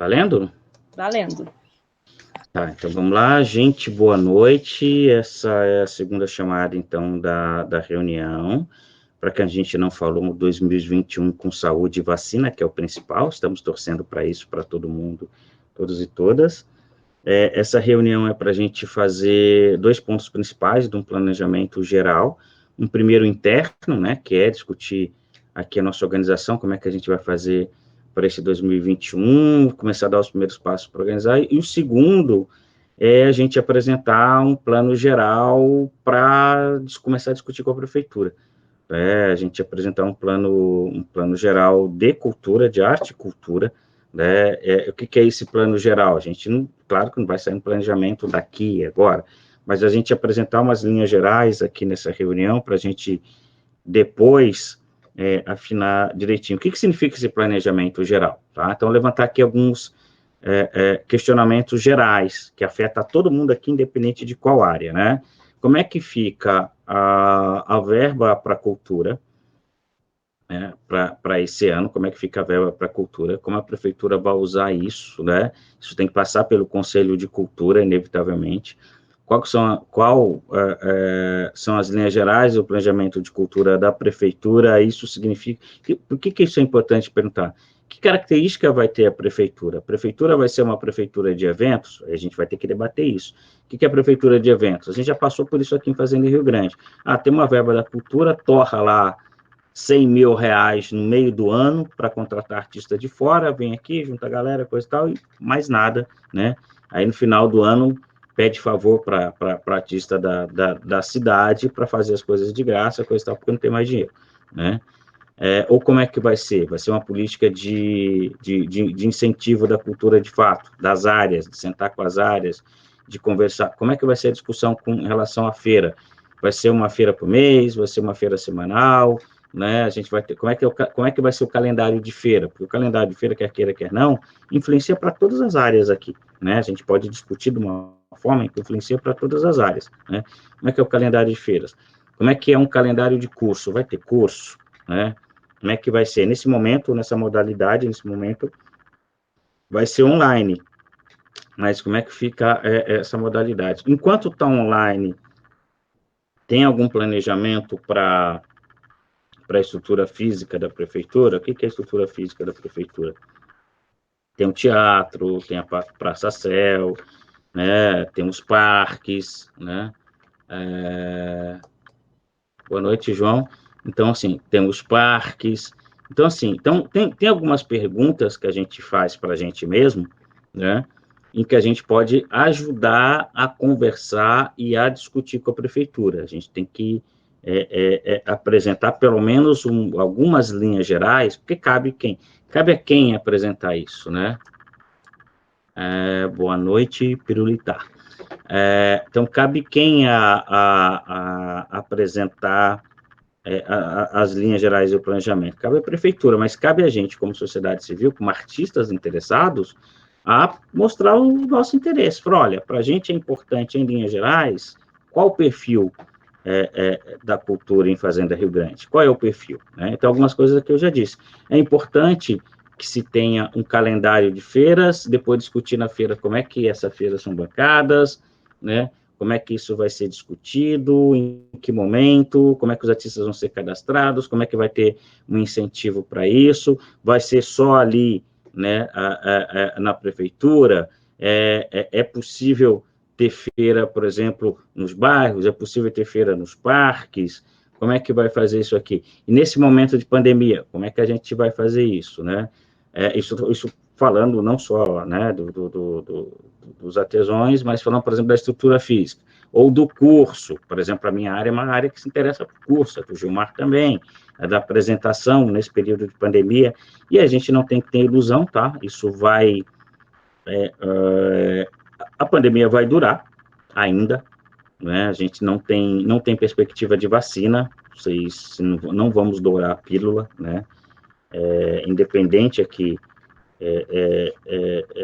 Valendo? Valendo. Tá, então vamos lá, gente, boa noite. Essa é a segunda chamada, então, da reunião. Para que a gente não falou 2021 com saúde e vacina, que é o principal, estamos torcendo para isso, para todo mundo, todos e todas. Essa reunião é para a gente fazer 2 pontos principais de um planejamento geral. Um primeiro interno, né, que é discutir aqui a nossa organização, como é que a gente vai fazer para esse 2021, começar a dar os primeiros passos para organizar, e o segundo é a gente apresentar um plano geral para começar a discutir com a prefeitura. A gente apresentar um plano geral de cultura, de arte e cultura, né? O que é esse plano geral? A gente, não, claro que não vai sair um planejamento daqui e agora, mas a gente apresentar umas linhas gerais aqui nessa reunião para a gente depois afinar direitinho. O que significa esse planejamento geral? Tá? Então, levantar aqui alguns questionamentos gerais, que afetam todo mundo aqui, independente de qual área, né? Como é que fica a verba para a cultura, né, para esse ano, como é que fica a verba para a cultura, como a prefeitura vai usar isso, né? Isso tem que passar pelo Conselho de Cultura, inevitavelmente. São as linhas gerais do planejamento de cultura da prefeitura? Isso significa... Por que isso é importante perguntar? Que característica vai ter a prefeitura? A prefeitura vai ser uma prefeitura de eventos? A gente vai ter que debater isso. O que é a prefeitura de eventos? A gente já passou por isso aqui em Fazenda Rio Grande. Tem uma verba da cultura, torra lá 100 mil reais no meio do ano para contratar artista de fora, vem aqui, junta a galera, coisa e tal, e mais nada, né? Aí no final do ano pede favor para artista da cidade para fazer as coisas de graça, coisa e tal, porque não tem mais dinheiro, né? Ou como é que vai ser? Vai ser uma política de incentivo da cultura de fato, das áreas, de sentar com as áreas, de conversar. Como é que vai ser a discussão com relação à feira? Vai ser uma feira por mês? Vai ser uma feira semanal? Né? A gente vai ter, como é que vai ser o calendário de feira? Porque o calendário de feira, quer queira, quer não, influencia para todas as áreas aqui, né? A gente pode discutir de uma forma que influencia para todas as áreas, né? Como é que é o calendário de feiras? Como é que é um calendário de curso? Vai ter curso, né? Como é que vai ser? Nesse momento, nessa modalidade, nesse momento, vai ser online. Mas como é que fica essa modalidade? Enquanto está online, tem algum planejamento para a estrutura física da prefeitura? O que é a estrutura física da prefeitura? Tem um teatro, tem a Praça Céu, né? Tem os parques, né? Boa noite, João. Então, assim, tem os parques. Então, assim, tem algumas perguntas que a gente faz para a gente mesmo, né? Em que a gente pode ajudar a conversar e a discutir com a prefeitura. A gente tem que apresentar pelo menos algumas linhas gerais, porque cabe a quem apresentar isso, né? Boa noite, Pirulitar. Então, cabe quem apresentar as linhas gerais do planejamento? Cabe à prefeitura, mas cabe a gente, como sociedade civil, como artistas interessados, a mostrar o nosso interesse. Falar, olha, para a gente é importante, em linhas gerais, qual o perfil da cultura em Fazenda Rio Grande? Qual é o perfil? Né? Então, algumas coisas que eu já disse. É importante que se tenha um calendário de feiras, depois discutir na feira como é que essas feiras são bancadas, né? Como é que isso vai ser discutido, em que momento, como é que os artistas vão ser cadastrados, como é que vai ter um incentivo para isso, vai ser só ali, né, na prefeitura, é possível ter feira, por exemplo, nos bairros, é possível ter feira nos parques, como é que vai fazer isso aqui? E nesse momento de pandemia, como é que a gente vai fazer isso, né? Isso falando não só, né, dos artesãos, mas falando, por exemplo, da estrutura física, ou do curso, por exemplo, a minha área é uma área que se interessa por curso, o Gilmar também, da apresentação nesse período de pandemia, e a gente não tem que ter ilusão, tá? Isso vai... a pandemia vai durar ainda, né? A gente não tem perspectiva de vacina, vocês não vamos dourar a pílula, né? Independente aqui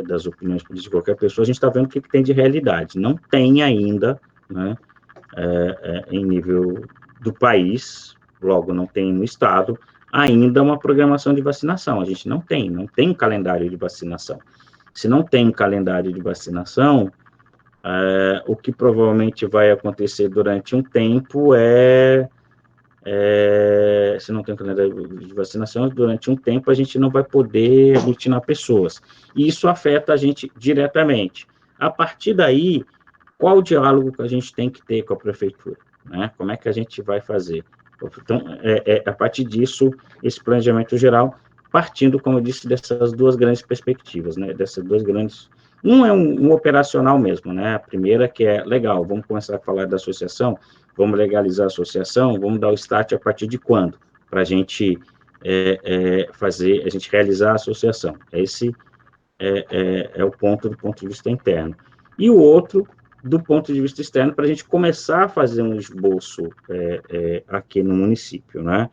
das opiniões políticas de qualquer pessoa, a gente está vendo o que tem de realidade. Não tem ainda, né, em nível do país, logo não tem no Estado, ainda uma programação de vacinação. A gente não tem um calendário de vacinação. se não tem um calendário de vacinação, o que provavelmente vai acontecer durante um tempo se não tem um calendário de vacinação, durante um tempo a gente não vai poder aglutinar pessoas. E isso afeta a gente diretamente. A partir daí, qual o diálogo que a gente tem que ter com a prefeitura? Né? Como é que a gente vai fazer? Então, a partir disso, esse planejamento geral, partindo, como eu disse, dessas duas grandes perspectivas, né? Dessas duas grandes... Um é um operacional mesmo, né? A primeira que é, legal, vamos começar a falar da associação, vamos legalizar a associação, vamos dar o start a partir de quando? Para a gente fazer, a gente realizar a associação. Esse é o ponto do ponto de vista interno. E o outro, do ponto de vista externo, para a gente começar a fazer um esboço aqui no município, né?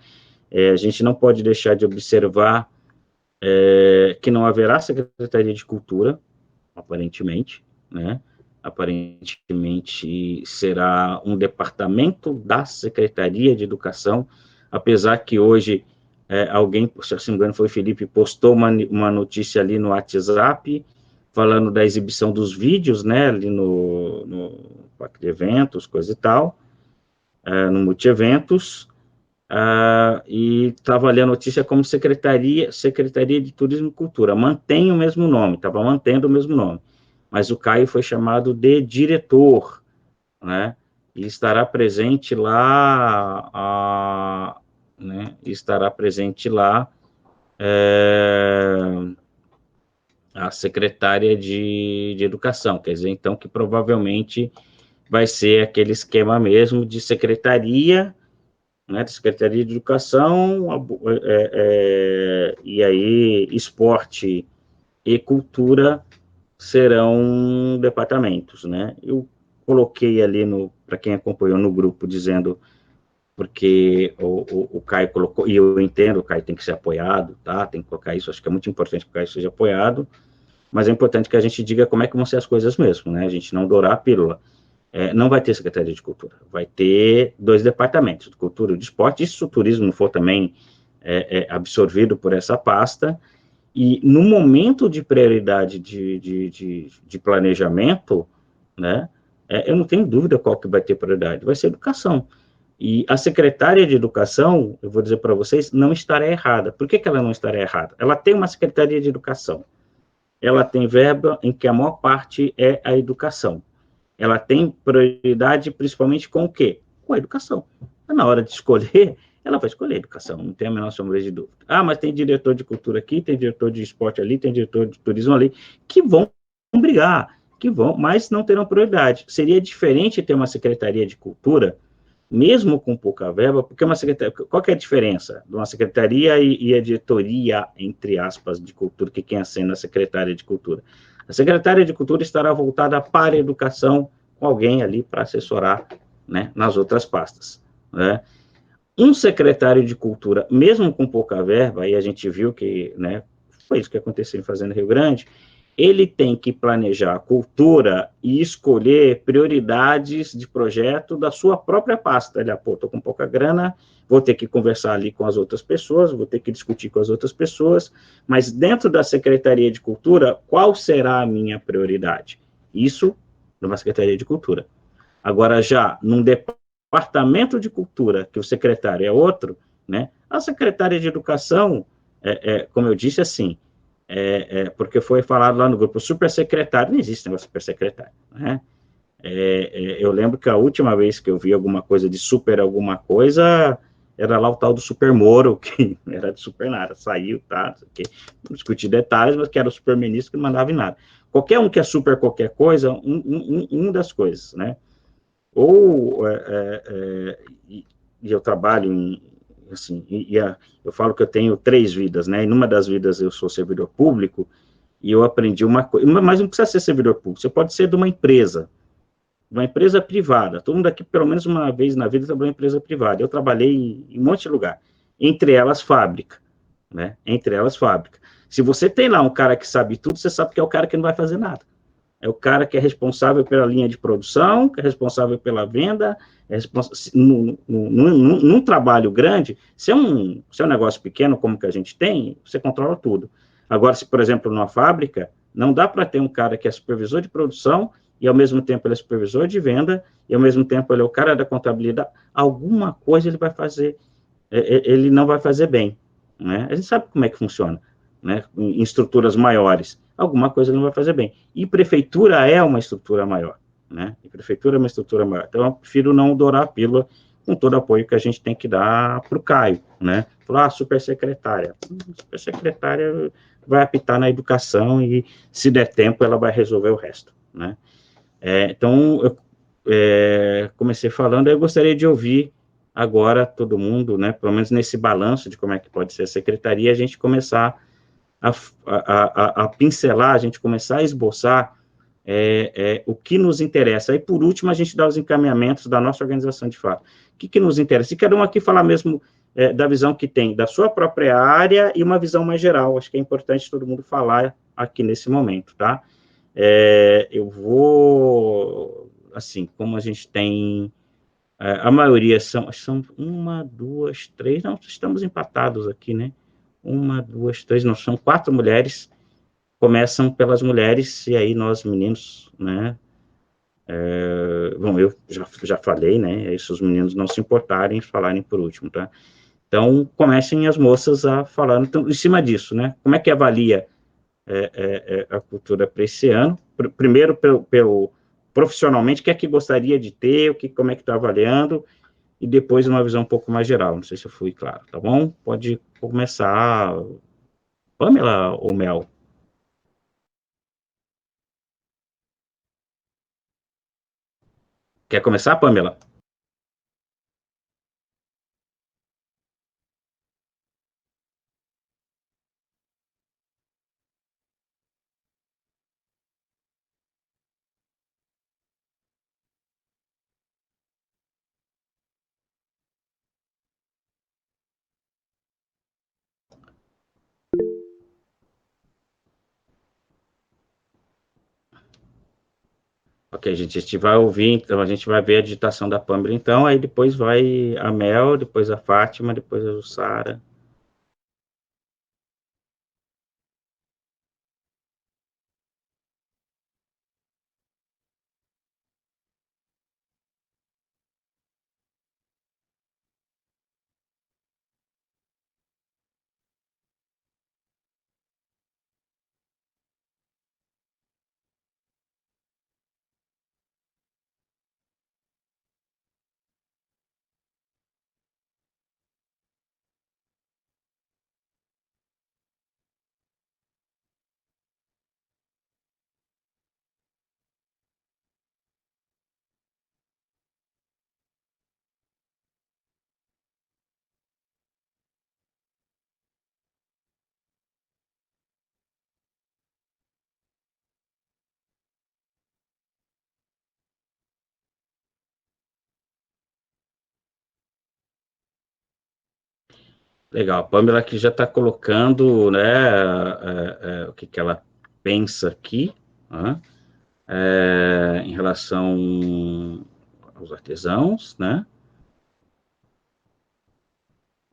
A gente não pode deixar de observar que não haverá Secretaria de Cultura, aparentemente, né? Aparentemente será um departamento da Secretaria de Educação, apesar que hoje alguém, se não me engano foi o Felipe, postou uma notícia ali no WhatsApp, falando da exibição dos vídeos, né, ali no parque de eventos, coisa e tal, no multi-eventos, e estava ali a notícia como Secretaria de Turismo e Cultura, mantém o mesmo nome, estava mantendo o mesmo nome, mas o Caio foi chamado de diretor, né, e estará presente lá, a secretária de Educação, quer dizer, então, que provavelmente vai ser aquele esquema mesmo de secretaria, né, de Secretaria de Educação, e aí esporte e cultura serão departamentos, né? Eu coloquei ali para quem acompanhou no grupo, dizendo, porque o Caio colocou, e eu entendo, o Caio tem que ser apoiado, tá? Tem que colocar isso, acho que é muito importante que o Caio seja apoiado, mas é importante que a gente diga como é que vão ser as coisas mesmo, né? A gente não dourar a pílula. Não vai ter Secretaria de Cultura, vai ter 2 departamentos, de Cultura e de Esporte, e se o turismo não for também absorvido por essa pasta, e no momento de prioridade de planejamento, né, eu não tenho dúvida qual que vai ter prioridade, vai ser educação. E a secretária de Educação, eu vou dizer para vocês, não estará errada. Por que ela não estará errada? Ela tem uma Secretaria de Educação, ela tem verba em que a maior parte é a educação. Ela tem prioridade principalmente com o quê? Com a educação. Na hora de escolher, ela vai escolher a educação, não tem a menor sombra de dúvida. Mas tem diretor de cultura aqui, tem diretor de esporte ali, tem diretor de turismo ali, que vão brigar, mas não terão prioridade. Seria diferente ter uma secretaria de cultura, mesmo com pouca verba, porque uma secretaria, qual que é a diferença de uma secretaria e a diretoria, entre aspas, de cultura, que quem assina a secretária de cultura? A secretária de cultura estará voltada para a educação, com alguém ali para assessorar, né, nas outras pastas, né? Um secretário de cultura, mesmo com pouca verba, aí a gente viu que, né, foi isso que aconteceu em Fazenda Rio Grande, ele tem que planejar a cultura e escolher prioridades de projeto da sua própria pasta. Ele, estou com pouca grana, vou ter que conversar ali com as outras pessoas, vou ter que discutir com as outras pessoas, mas dentro da Secretaria de Cultura, qual será a minha prioridade? Isso numa Secretaria de Cultura. Agora, já num departamento de cultura, que o secretário é outro, né? A secretária de Educação, como eu disse, assim, porque foi falado lá no grupo, supersecretário, não existe negócio de supersecretário, né? Eu lembro que a última vez que eu vi alguma coisa de super alguma coisa, era lá o tal do Super Moro, que era de super nada, saiu, tá, não discutir detalhes, mas que era o super ministro que não mandava em nada. Qualquer um que é super qualquer coisa, um das coisas, né? Ou, e eu trabalho assim, eu falo que eu tenho 3 vidas, né? E numa das vidas eu sou servidor público, e eu aprendi uma coisa, mas não precisa ser servidor público, você pode ser de uma empresa privada. Todo mundo aqui, pelo menos uma vez na vida, trabalhou em empresa privada. Eu trabalhei em um monte de lugar, entre elas fábrica, né? Entre elas fábrica. Se você tem lá um cara que sabe tudo, você sabe que é o cara que não vai fazer nada. É o cara que é responsável pela linha de produção, que é responsável pela venda, num trabalho grande, se é um negócio pequeno, como que a gente tem, você controla tudo. Agora, se, por exemplo, numa fábrica, Não dá para ter um cara que é supervisor de produção e, ao mesmo tempo, ele é supervisor de venda e, ao mesmo tempo, ele é o cara da contabilidade. Alguma coisa ele vai fazer, ele não vai fazer bem, né? A gente sabe como é que funciona, né? Em estruturas maiores. Alguma coisa ele não vai fazer bem. E prefeitura é uma estrutura maior, né? E prefeitura é uma estrutura maior. Então, eu prefiro não dourar a pílula com todo o apoio que a gente tem que dar para o Caio, né? Falar, supersecretária. Supersecretária vai apitar na educação e, se der tempo, ela vai resolver o resto, né? Então, eu comecei falando, eu gostaria de ouvir agora todo mundo, né, pelo menos nesse balanço de como é que pode ser a secretaria, a gente começar a pincelar, a gente começar a esboçar o que nos interessa. E, por último, a gente dá os encaminhamentos da nossa organização de fato. O que nos interessa? E cada um aqui falar mesmo da visão que tem, da sua própria área e uma visão mais geral. Acho que é importante todo mundo falar aqui nesse momento, tá? Eu vou, assim, como a gente tem, a maioria são uma, duas, três, não, estamos empatados aqui, né? Uma, duas, três, não, são 4 mulheres, começam pelas mulheres, e aí nós, meninos, né? Bom, eu já falei, né? Se os meninos não se importarem, falarem por último, tá? Então, comecem as moças a falar, então, em cima disso, né? Como é que avalia a cultura para esse ano? Primeiro, pelo profissionalmente, o que é que gostaria de ter, como é que está avaliando, e depois uma visão um pouco mais geral. Não sei se eu fui claro, tá bom? Pode começar, Pamela ou Mel? Quer começar, Pamela? Ok, gente, a gente vai ouvir, então a gente vai ver a digitação da Pamela, então, aí depois vai a Mel, depois a Fátima, depois a Jussara. Legal, a Pamela aqui já está colocando, né, o que ela pensa aqui, né, em relação aos artesãos, né,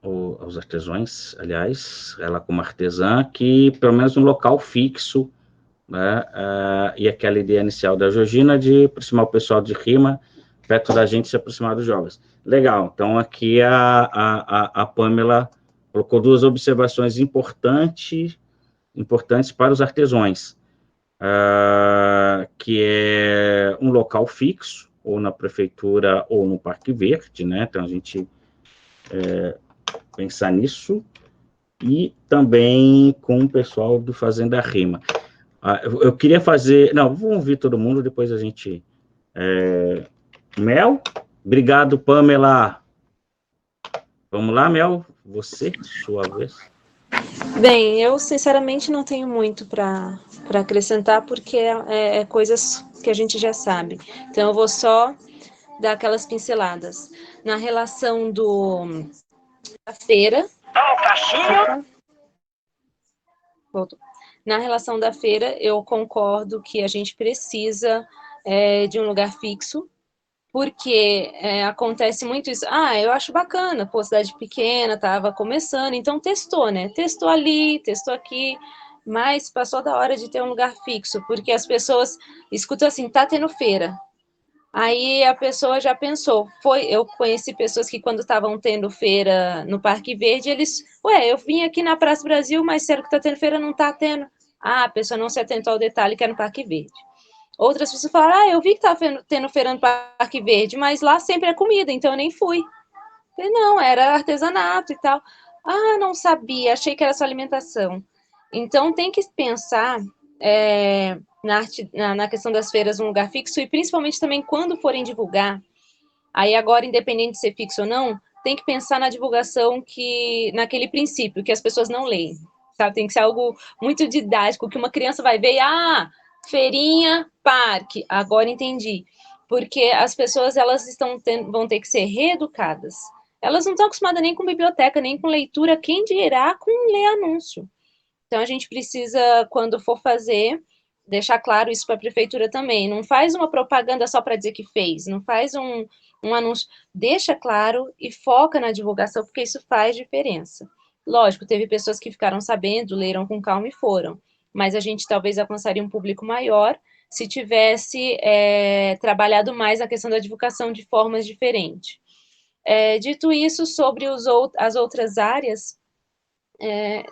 ou aos artesãos, aliás, ela como artesã, que pelo menos um local fixo, né, e aquela ideia inicial da Georgina de aproximar o pessoal de Rima perto da gente, se aproximar dos jovens. Legal, então aqui a Pamela colocou duas observações importantes para os artesãos, que é um local fixo, ou na prefeitura, ou no Parque Verde, né? Então, a gente pensar nisso, e também com o pessoal do Fazenda Rima. Eu queria fazer... Não, vamos ouvir todo mundo, depois a gente... Mel? Obrigado, Pamela. Vamos lá, Mel? Você, sua vez. Bem, eu sinceramente não tenho muito para acrescentar, porque é coisas que a gente já sabe. Então, eu vou só dar aquelas pinceladas. Na relação da feira. Opa, voltou. Na relação da feira, eu concordo que a gente precisa de um lugar fixo, porque acontece muito isso. Eu acho bacana, pô, cidade pequena, tava começando, então testou, né? Testou ali, testou aqui, mas passou da hora de ter um lugar fixo, porque as pessoas escutam assim, tá tendo feira. Aí a pessoa já pensou, eu conheci pessoas que quando estavam tendo feira no Parque Verde, eles, eu vim aqui na Praça Brasil, mas sério que tá tendo feira? Não tá tendo. Ah, a pessoa não se atentou ao detalhe que é no Parque Verde. Outras pessoas falaram, eu vi que tava tendo feira no Parque Verde, mas lá sempre é comida, então eu nem fui. Falei, não, era artesanato e tal. Ah, não sabia, achei que era só alimentação. Então tem que pensar na questão das feiras um lugar fixo e principalmente também quando forem divulgar. Aí agora, independente de ser fixo ou não, tem que pensar na divulgação naquele princípio, que as pessoas não leem. Sabe? Tem que ser algo muito didático, que uma criança vai ver, feirinha, parque, agora entendi. Porque as pessoas vão ter que ser reeducadas. Elas não estão acostumadas nem com biblioteca, nem com leitura, quem dirá com ler anúncio. Então, a gente precisa, quando for fazer, deixar claro isso para a prefeitura também. Não faz uma propaganda só para dizer que fez, não faz um anúncio. Deixa claro e foca na divulgação, porque isso faz diferença. Lógico, teve pessoas que ficaram sabendo, leram com calma e foram, mas a gente talvez alcançaria um público maior se tivesse trabalhado mais a questão da divulgação de formas diferentes. Dito isso, sobre as outras áreas,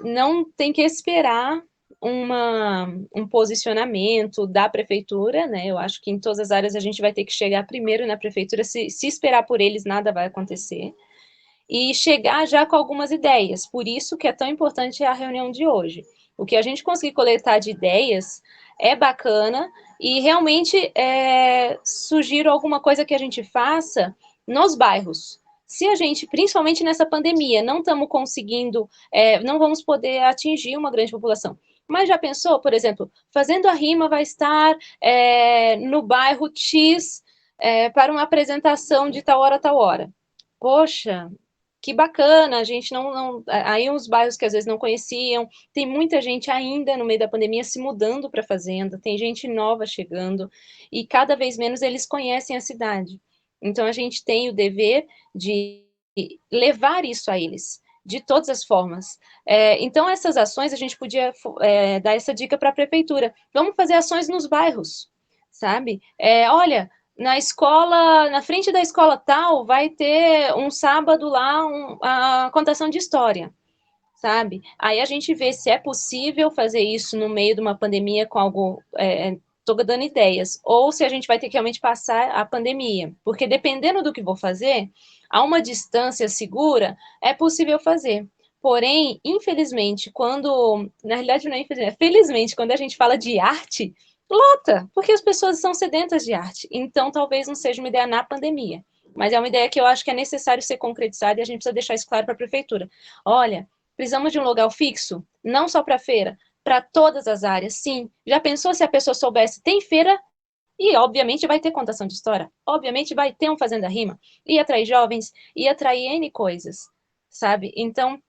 não tem que esperar um posicionamento da prefeitura, né? Eu acho que em todas as áreas a gente vai ter que chegar primeiro na prefeitura, se esperar por eles, nada vai acontecer, e chegar já com algumas ideias. Por isso que é tão importante a reunião de hoje. O que a gente conseguir coletar de ideias é bacana, e realmente sugiro alguma coisa que a gente faça nos bairros. Se a gente, principalmente nessa pandemia, não estamos conseguindo, não vamos poder atingir uma grande população. Mas já pensou, por exemplo, Fazendo a Rima vai estar no bairro X para uma apresentação de tal hora a tal hora. Poxa, que bacana, a gente aí uns bairros que às vezes não conheciam, tem muita gente ainda no meio da pandemia se mudando para a fazenda, tem gente nova chegando, e cada vez menos eles conhecem a cidade. Então a gente tem o dever de levar isso a eles, de todas as formas. Então essas ações, a gente podia dar essa dica para a prefeitura, vamos fazer ações nos bairros, sabe? Olha, na frente da escola tal, vai ter um sábado lá a contação de história, sabe? Aí a gente vê se é possível fazer isso no meio de uma pandemia com algo. Estou dando ideias, ou se a gente vai ter que realmente passar a pandemia, porque dependendo do que vou fazer, a uma distância segura, é possível fazer. Porém, infelizmente, na realidade não é infelizmente, felizmente, quando a gente fala de arte, lota, porque as pessoas são sedentas de arte. Então, talvez não seja uma ideia na pandemia, mas é uma ideia que eu acho que é necessário ser concretizada e a gente precisa deixar isso claro para a prefeitura. Olha, precisamos de um lugar fixo, não só para feira, para todas as áreas, sim. Já pensou se a pessoa soubesse, tem feira e, obviamente, vai ter contação de história, obviamente vai ter um Fazenda Rima, e atrair jovens, e atrair N coisas, sabe? Então,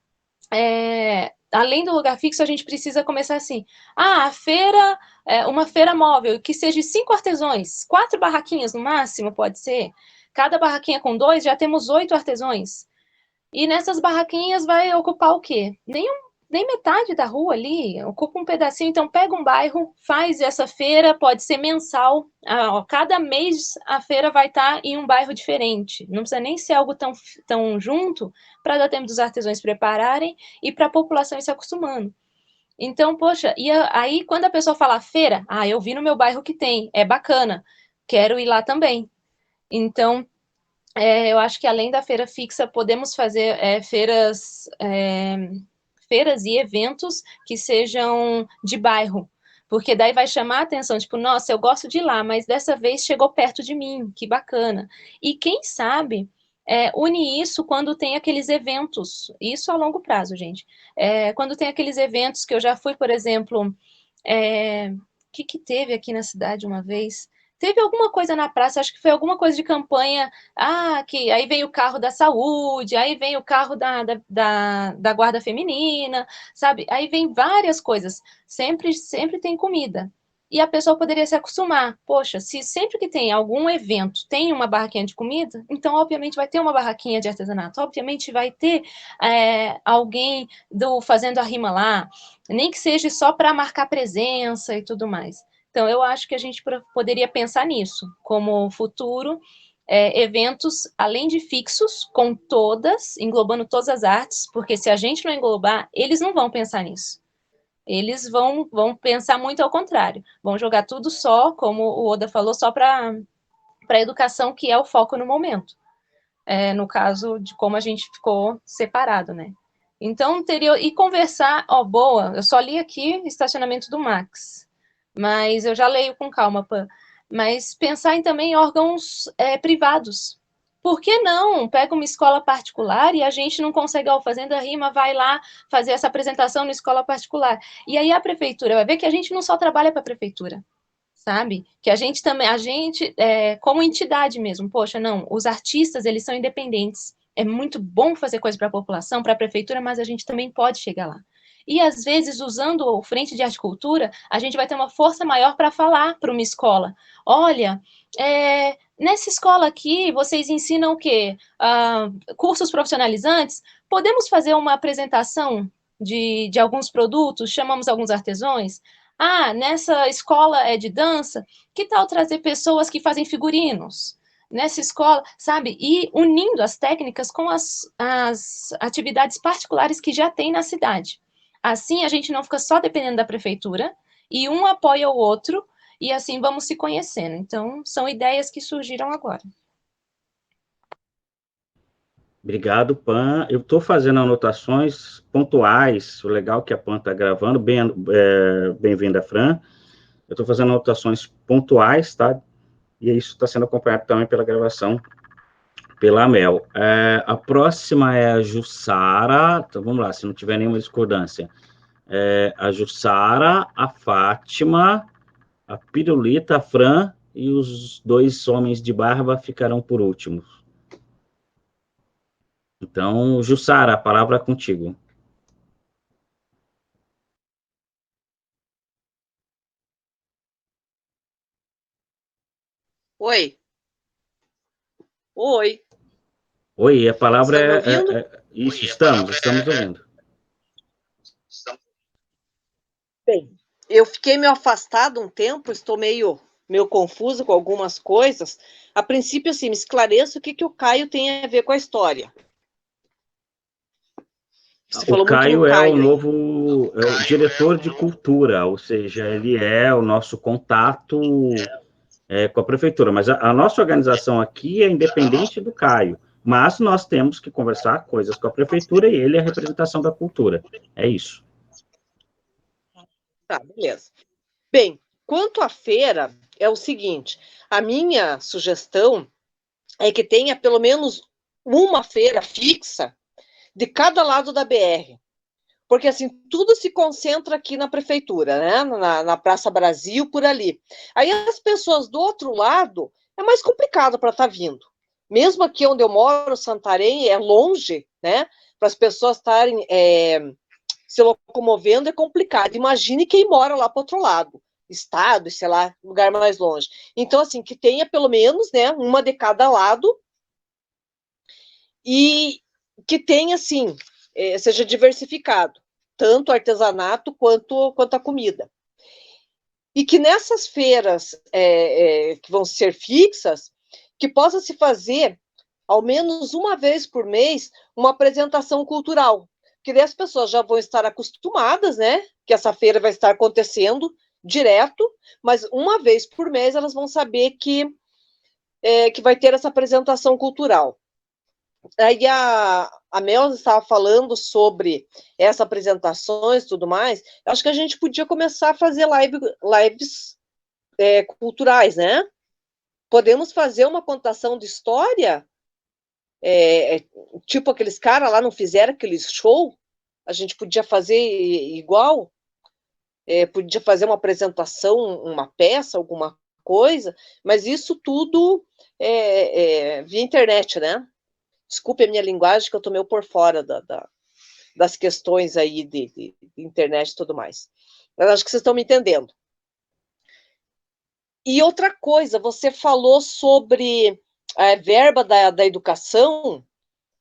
além do lugar fixo, a gente precisa começar assim. A feira, uma feira móvel, que seja 5 artesãos, 4 barraquinhas no máximo, pode ser. Cada barraquinha com 2, já temos 8 artesãos. E nessas barraquinhas vai ocupar o quê? Nem metade da rua ali, ocupa um pedacinho. Então, pega um bairro, faz essa feira, pode ser mensal. Cada mês a feira vai estar em um bairro diferente. Não precisa nem ser algo tão junto para dar tempo dos artesãos prepararem e para a população ir se acostumando. Então, poxa, e aí quando a pessoa fala feira, eu vi no meu bairro que tem, é bacana, quero ir lá também. Então, eu acho que além da feira fixa, podemos fazer feiras e eventos que sejam de bairro, porque daí vai chamar a atenção, tipo, nossa, eu gosto de ir lá, mas dessa vez chegou perto de mim, que bacana. E quem sabe une isso quando tem aqueles eventos, isso a longo prazo, gente. Quando tem aqueles eventos que eu já fui, por exemplo, o que teve aqui na cidade uma vez? Teve alguma coisa na praça, acho que foi alguma coisa de campanha, que aí vem o carro da saúde, aí vem o carro da guarda feminina, sabe? Aí vem várias coisas, sempre tem comida. e a pessoa poderia se acostumar. Poxa, se sempre que tem algum evento tem uma barraquinha de comida, então obviamente vai ter uma barraquinha de artesanato, obviamente vai ter alguém fazendo a rima lá, nem que seja só para marcar presença e tudo mais. Então eu acho que a gente poderia pensar nisso, como futuro, eventos além de fixos, com englobando todas as artes, porque se a gente não englobar, eles não vão pensar nisso. Eles vão pensar muito ao contrário. Vão jogar tudo só, como o Oda falou, só para a educação, que é o foco no momento. No caso de como a gente ficou separado, né? Então, e conversar, boa, eu só li aqui Estacionamento do Max, mas eu já leio com calma, Pan. Mas pensar em também órgãos privados. Por que não? Pega uma escola particular e a gente não consegue, Fazendo a Rima, vai lá fazer essa apresentação na escola particular. E aí a prefeitura vai ver que a gente não só trabalha para a prefeitura, sabe? Que a gente também, como entidade mesmo, poxa, não, os artistas, eles são independentes. É muito bom fazer coisa para a população, para a prefeitura, mas a gente também pode chegar lá. E, às vezes, usando o Frente de Arte e Cultura, a gente vai ter uma força maior para falar para uma escola. Olha, nessa escola aqui, vocês ensinam o quê? Cursos profissionalizantes? Podemos fazer uma apresentação de alguns produtos? Chamamos alguns artesãos? Nessa escola de dança, que tal trazer pessoas que fazem figurinos? Nessa escola, sabe? E unindo as técnicas com as atividades particulares que já tem na cidade. Assim, a gente não fica só dependendo da prefeitura, e um apoia o outro, e assim vamos se conhecendo. Então, são ideias que surgiram agora. Obrigado, Pan. Eu estou fazendo anotações pontuais. O legal é que a Pan está gravando. Bem-vinda, Fran. Eu estou fazendo anotações pontuais, tá? E isso está sendo acompanhado também pela gravação pela Mel. A próxima é a Jussara. Então, vamos lá, se não tiver nenhuma discordância. A Jussara, a Fátima, a Pirulita, a Fran e os dois homens de barba ficarão por último. Então, Jussara, a palavra é contigo. Oi. Oi. Oi, a palavra Estão me ouvindo? Isso, estamos ouvindo. Bem, eu fiquei meio afastada um tempo, estou meio confusa com algumas coisas. A princípio, assim, me esclareça o que o Caio tem a ver com a história. Você falou muito no Caio é Caio. o diretor de cultura, ou seja, ele é o nosso contato com a prefeitura, mas a nossa organização aqui é independente do Caio, mas nós temos que conversar coisas com a prefeitura e ele é a representação da cultura, é isso. Tá, beleza. Bem, quanto à feira, é o seguinte, a minha sugestão é que tenha pelo menos uma feira fixa de cada lado da BR. Porque, assim, tudo se concentra aqui na prefeitura, né? Na Praça Brasil, por ali. Aí as pessoas do outro lado, é mais complicado para estar vindo. Mesmo aqui onde eu moro, Santarém, é longe, né? Para as pessoas estarem se locomovendo é complicado. Imagine quem mora lá para o outro lado, estado, sei lá, lugar mais longe. Então, assim, que tenha pelo menos, né, uma de cada lado e que tenha, assim, seja diversificado, tanto o artesanato quanto a comida. E que nessas feiras que vão ser fixas, que possa se fazer, ao menos uma vez por mês, uma apresentação cultural. Que daí as pessoas já vão estar acostumadas, né? Que essa feira vai estar acontecendo direto, mas uma vez por mês elas vão saber que vai ter essa apresentação cultural. Aí a Mel estava falando sobre essas apresentações e tudo mais. Acho que a gente podia começar a fazer lives culturais, né? Podemos fazer uma contação de história, tipo aqueles caras lá não fizeram aquele show, a gente podia fazer igual, podia fazer uma apresentação, uma peça, alguma coisa, mas isso tudo via internet, né? Desculpe a minha linguagem, que eu estou meio por fora das questões aí de internet e tudo mais. Mas acho que vocês estão me entendendo. E outra coisa, você falou sobre a verba da educação,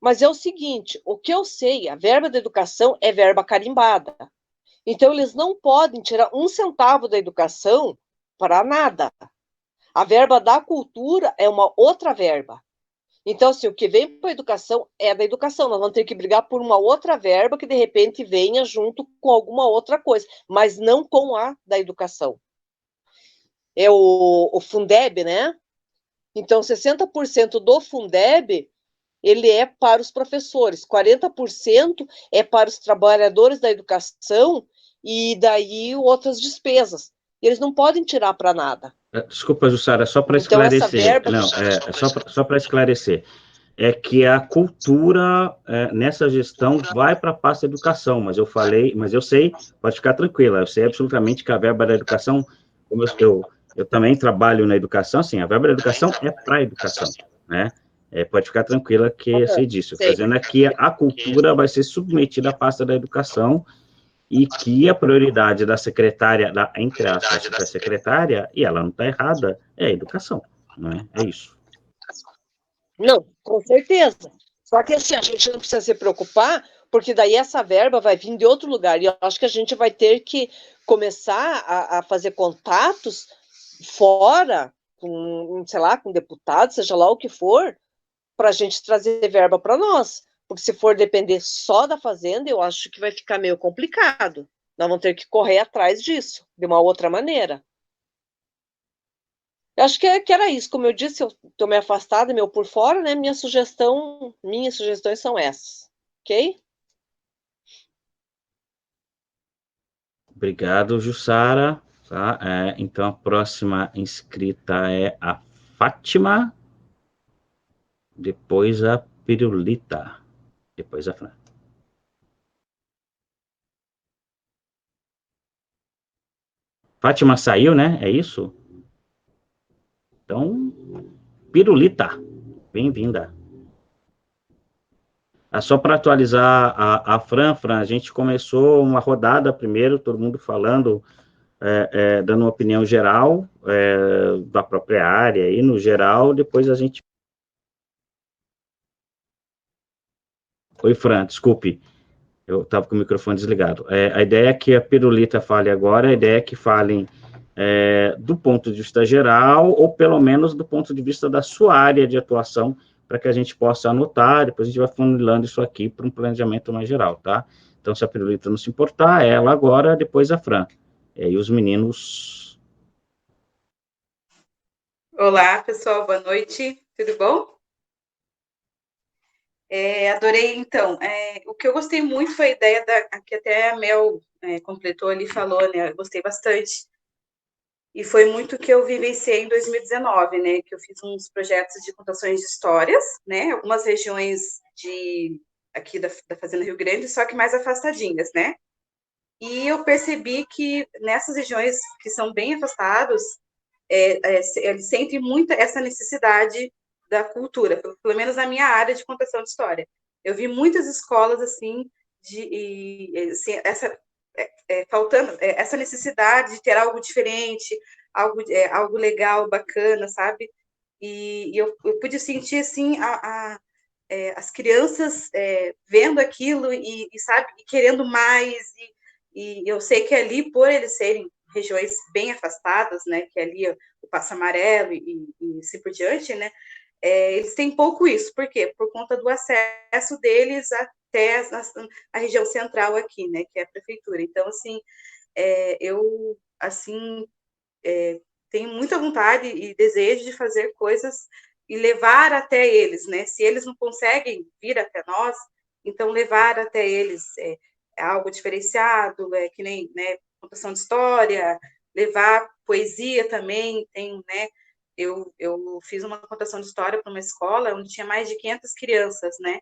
mas é o seguinte, o que eu sei, a verba da educação é verba carimbada. Então, eles não podem tirar um centavo da educação para nada. A verba da cultura é uma outra verba. Então, assim, o que vem para a educação é da educação. Nós vamos ter que brigar por uma outra verba que, de repente, venha junto com alguma outra coisa, mas não com a da educação. É o Fundeb, né? Então, 60% do Fundeb, ele é para os professores, 40% é para os trabalhadores da educação e daí outras despesas. Eles não podem tirar para nada. Desculpa, Jussara, só para Então, essa esclarecer. verba... Não, só para esclarecer. É que a cultura, nessa gestão, vai para a pasta educação, mas eu sei, pode ficar tranquila, eu sei absolutamente que a verba da educação, como eu também trabalho na educação, assim, a verba da educação é para a educação, né? Pode ficar tranquila que eu sei disso. Estou dizendo é que a cultura vai ser submetida à pasta da educação e que a prioridade da secretária, entre aspas, da secretária, e ela não está errada, é a educação, não é? É isso. Não, com certeza. Só que assim, a gente não precisa se preocupar, porque daí essa verba vai vir de outro lugar. E eu acho que a gente vai ter que começar a fazer contatos fora, com, sei lá, com deputados, seja lá o que for, para a gente trazer verba para nós. Porque se for depender só da fazenda, eu acho que vai ficar meio complicado. Nós vamos ter que correr atrás disso, de uma outra maneira. Eu acho que era isso. Como eu disse, eu estou meio afastada, meio por fora, né? Minhas sugestões são essas. Ok? Obrigado, Jussara. Tá? Então, a próxima inscrita é a Fátima, depois a Pirulita, depois a Fran. Fátima saiu, né? É isso? Então, Pirulita, bem-vinda. Só para atualizar a Fran, a gente começou uma rodada primeiro, todo mundo falando, dando uma opinião geral da própria área, e no geral, depois a gente... Oi, Fran, desculpe, eu estava com o microfone desligado. A ideia é que a Pirulita fale agora, a ideia é que falem do ponto de vista geral, ou pelo menos do ponto de vista da sua área de atuação, para que a gente possa anotar, depois a gente vai funilando isso aqui para um planejamento mais geral, tá? Então, se a Pirulita não se importar, ela agora, depois a Fran. E os meninos... Olá, pessoal, boa noite, tudo bom? Adorei, então, o que eu gostei muito foi a ideia que até a Mel completou ali, falou, né, eu gostei bastante, e foi muito o que eu vivenciei em 2019, né, que eu fiz uns projetos de contações de histórias, né, algumas regiões aqui da Fazenda Rio Grande, só que mais afastadinhas, né, e eu percebi que nessas regiões que são bem afastadas, eles sentem muito essa necessidade da cultura, pelo menos na minha área de contação de história. Eu vi muitas escolas assim assim, faltando essa necessidade de ter algo diferente, algo legal, bacana, sabe? E eu pude sentir assim as crianças vendo aquilo sabe, e querendo mais, e eu sei que ali, por eles serem regiões bem afastadas, né, que ali o Passo Amarelo e assim por diante, né, eles têm pouco isso. Por quê? Por conta do acesso deles até a região central aqui, né, que é a prefeitura. Então, assim, eu, assim, tenho muita vontade e desejo de fazer coisas e levar até eles, né? Se eles não conseguem vir até nós, então levar até eles algo diferenciado, que nem, né, contação de história, levar poesia também, tem, né? Eu fiz uma contação de história para uma escola onde tinha mais de 500 crianças, né?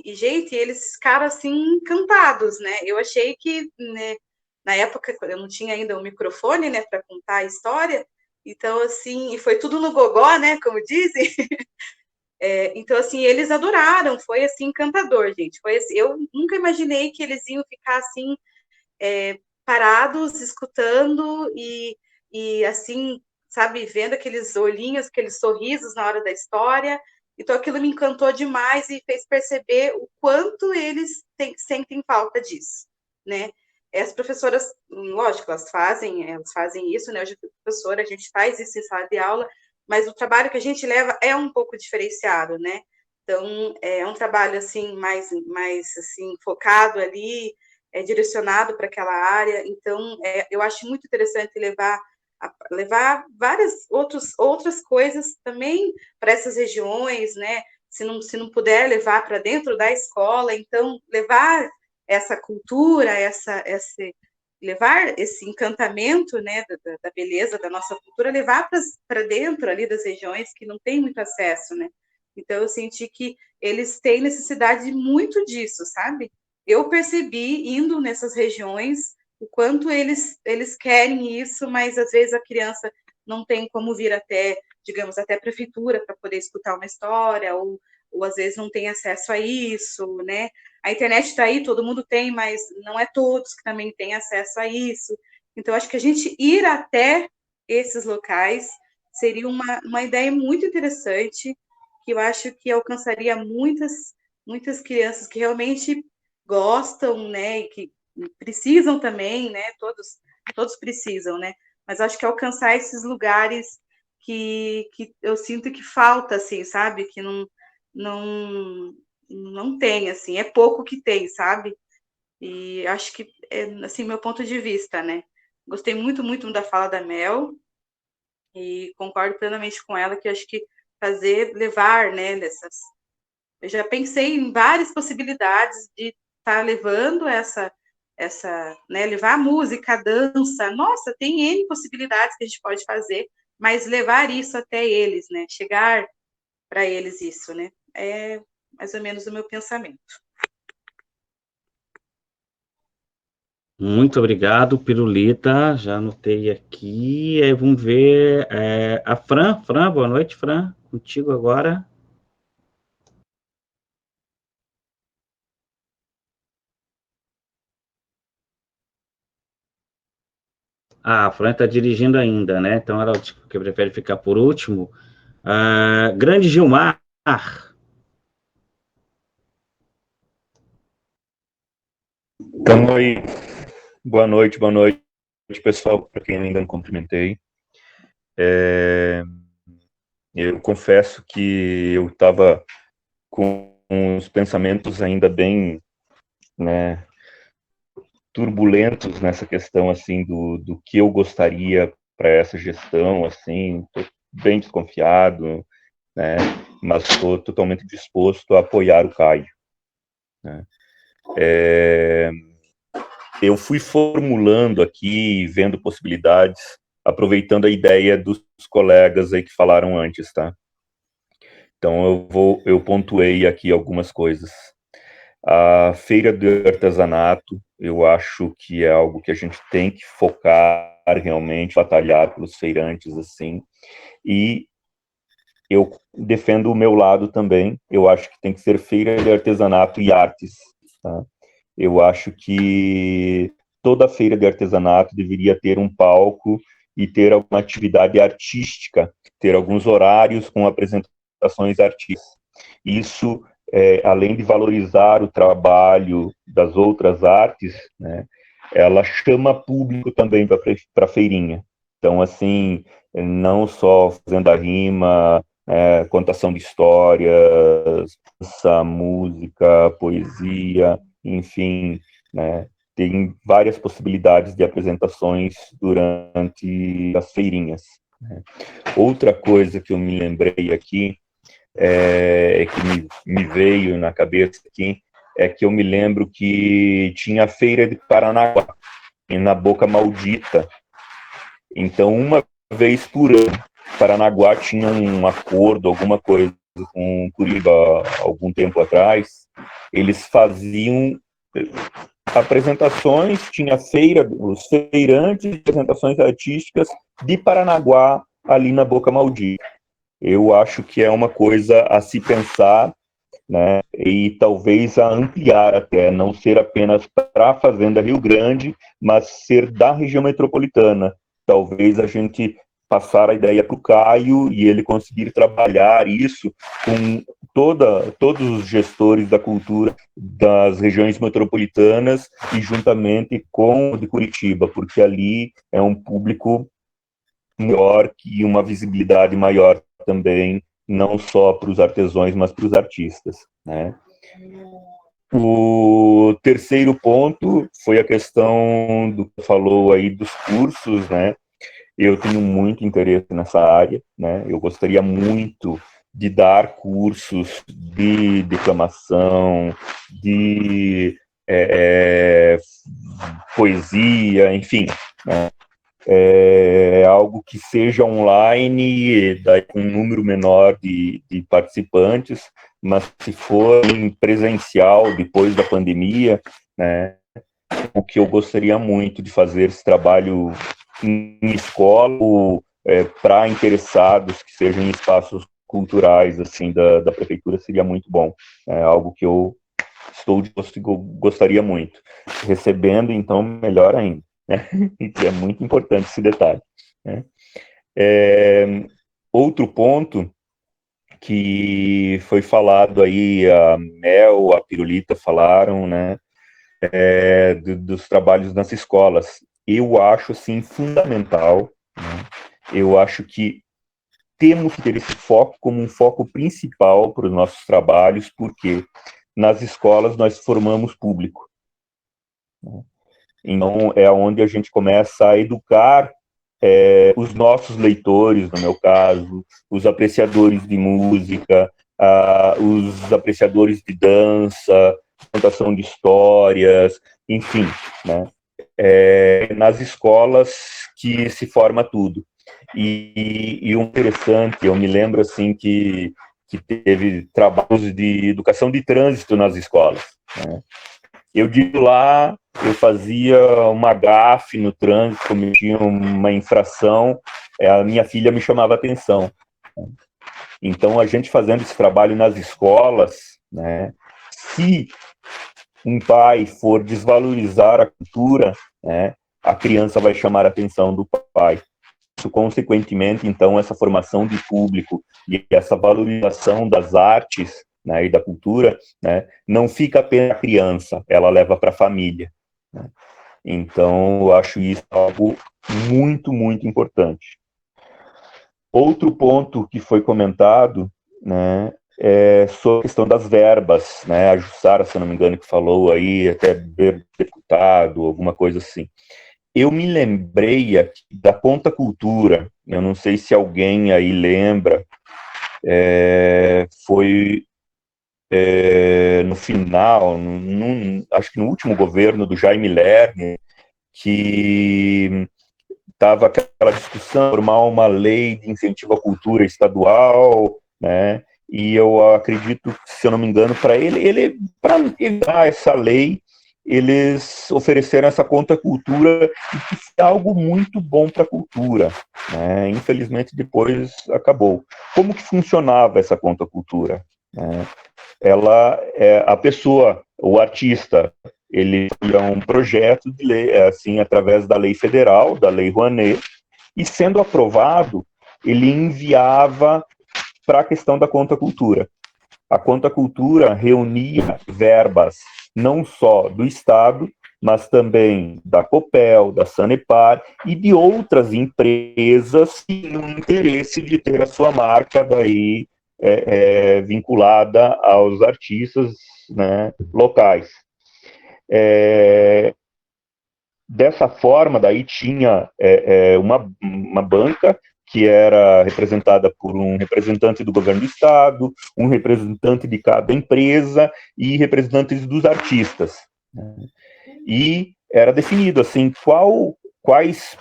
Gente, eles ficaram assim encantados, né? Eu achei que, né, na época eu não tinha ainda o microfone, né, para contar a história, então assim, e foi tudo no gogó, né, como dizem. Então assim, eles adoraram, foi assim encantador, gente. Foi assim, eu nunca imaginei que eles iam ficar assim parados, escutando e assim, sabe, vendo aqueles olhinhos, aqueles sorrisos na hora da história. Então, aquilo me encantou demais e fez perceber o quanto eles sentem falta disso, né? As professoras, lógico, elas fazem isso, né? Hoje, professora, a gente faz isso em sala de aula, mas o trabalho que a gente leva é um pouco diferenciado, né? Então, é um trabalho, assim, mais assim, focado ali, direcionado para aquela área. Então, eu acho muito interessante levar várias outras coisas também para essas regiões, né? Se não puder levar para dentro da escola, então levar essa cultura, levar esse encantamento, né, da beleza da nossa cultura, levar para dentro ali das regiões que não tem muito acesso, né? Então eu senti que eles têm necessidade muito disso, sabe? Eu percebi indo nessas regiões o quanto eles querem isso, mas às vezes a criança não tem como vir até, digamos, até a prefeitura para poder escutar uma história, ou às vezes não tem acesso a isso, né? A internet está aí, todo mundo tem, mas não é todos que também têm acesso a isso. Então, acho que a gente ir até esses locais seria uma ideia muito interessante, que eu acho que alcançaria muitas crianças que realmente gostam, né, e que precisam também, né, todos precisam, né, mas acho que alcançar esses lugares que eu sinto que falta, assim, sabe, que não tem, assim, é pouco que tem, sabe, e acho que, assim, meu ponto de vista, né, gostei muito da fala da Mel, e concordo plenamente com ela, que acho que levar, né, eu já pensei em várias possibilidades de estar levando né, levar a música, a dança, nossa, tem N possibilidades que a gente pode fazer, mas levar isso até eles, né, chegar para eles isso, né, é mais ou menos o meu pensamento. Muito obrigado, Pirulita, já anotei aqui, vamos ver, a Fran, boa noite, Fran, contigo agora. A Fran está dirigindo ainda, né? Então ela que prefere ficar por último. Grande Gilmar. Então, aí, boa noite, pessoal, para quem ainda não cumprimentei. Eu confesso que eu estava com os pensamentos ainda bem, né, turbulentos nessa questão, assim, do que eu gostaria para essa gestão, assim, estou bem desconfiado, né, mas estou totalmente disposto a apoiar o Caio, né. Eu fui formulando aqui, vendo possibilidades, aproveitando a ideia dos colegas aí que falaram antes, tá? Então eu pontuei aqui algumas coisas. A feira do artesanato, eu acho que é algo que a gente tem que focar realmente, batalhar pelos feirantes, assim, e eu defendo o meu lado também, eu acho que tem que ser feira de artesanato e artes, tá? Eu acho que toda feira de artesanato deveria ter um palco e ter alguma atividade artística, ter alguns horários com apresentações artísticas. Isso, além de valorizar o trabalho das outras artes, né, ela chama público também para a feirinha. Então, assim, não só fazendo a rima, contação de histórias, dança, música, poesia, enfim, né, tem várias possibilidades de apresentações durante as feirinhas, né. Outra coisa que eu me lembrei aqui, que me veio na cabeça aqui, é que eu me lembro que tinha a feira de Paranaguá, na Boca Maldita. Então, uma vez por ano, Paranaguá tinha um acordo, alguma coisa com Curitiba, algum tempo atrás, eles faziam apresentações, tinha feira, os feirantes, apresentações artísticas de Paranaguá, ali na Boca Maldita. Eu acho que é uma coisa a se pensar, né, e talvez a ampliar até, não ser apenas para a Fazenda Rio Grande, mas ser da região metropolitana. talvez a gente passar a ideia para o Caio e ele conseguir trabalhar isso com todos os gestores da cultura das regiões metropolitanas e juntamente com o de Curitiba, porque ali é um público maior e uma visibilidade maior também, não só para os artesãos, mas para os artistas, né? O terceiro ponto foi a questão do que falou aí dos cursos, né? Eu tenho muito interesse nessa área, né? Eu gostaria muito de dar cursos de declamação, de poesia, enfim, né? Algo que seja online, daí com um número menor de participantes, mas se for em presencial depois da pandemia, né? O que eu gostaria muito de fazer esse trabalho em escola, para interessados que sejam em espaços culturais assim da prefeitura, seria muito bom. É algo que eu gostaria muito. Recebendo, então, melhor ainda, né? E é muito importante esse detalhe, né? Outro ponto que foi falado aí, a Mel, a Pirulita falaram, né? Dos trabalhos nas escolas. Eu acho, assim, fundamental, né? Eu acho que temos que ter esse foco como um foco principal para os nossos trabalhos, porque nas escolas nós formamos público, né? Então, é onde a gente começa a educar os nossos leitores, no meu caso, os apreciadores de música, os apreciadores de dança, contação de histórias, enfim, né? Nas escolas que se forma tudo. E o interessante, eu me lembro assim que teve trabalhos de educação de trânsito nas escolas, né? Eu digo lá, eu fazia uma gafe no trânsito, cometia uma infração, a minha filha me chamava a atenção. Então, a gente fazendo esse trabalho nas escolas, né, se um pai for desvalorizar a cultura, né, a criança vai chamar a atenção do pai. Isso, consequentemente, então, essa formação de público e essa valorização das artes, né, e da cultura, né, não fica apenas na criança, ela leva para a família, né? Então, eu acho isso algo muito, muito importante. Outro ponto que foi comentado, né, é sobre a questão das verbas, né? A Jussara, se não me engano, que falou aí, até deputado, alguma coisa assim. Eu me lembrei aqui da Conta Cultura, eu não sei se alguém aí lembra, foi no final, acho que no último governo do Jaime Lerner, que estava aquela discussão, formar uma lei de incentivo à cultura estadual, né? E eu acredito, se eu não me engano, para para evitar essa lei, eles ofereceram essa Conta Cultura, e que foi algo muito bom para a cultura, né? Infelizmente, depois acabou. Como que funcionava essa Conta Cultura, né? A pessoa, o artista, ele tinha um projeto de lei, assim, através da lei federal, da Lei Rouanet, e sendo aprovado, ele enviava para a questão da Conta Cultura. A Conta Cultura reunia verbas não só do Estado, mas também da Copel, da Sanepar e de outras empresas que tinham interesse de ter a sua marca daí vinculada aos artistas, né, locais. Dessa forma, daí tinha uma banca que era representada por um representante do governo do estado, um representante de cada empresa e representantes dos artistas, né? E era definido assim quais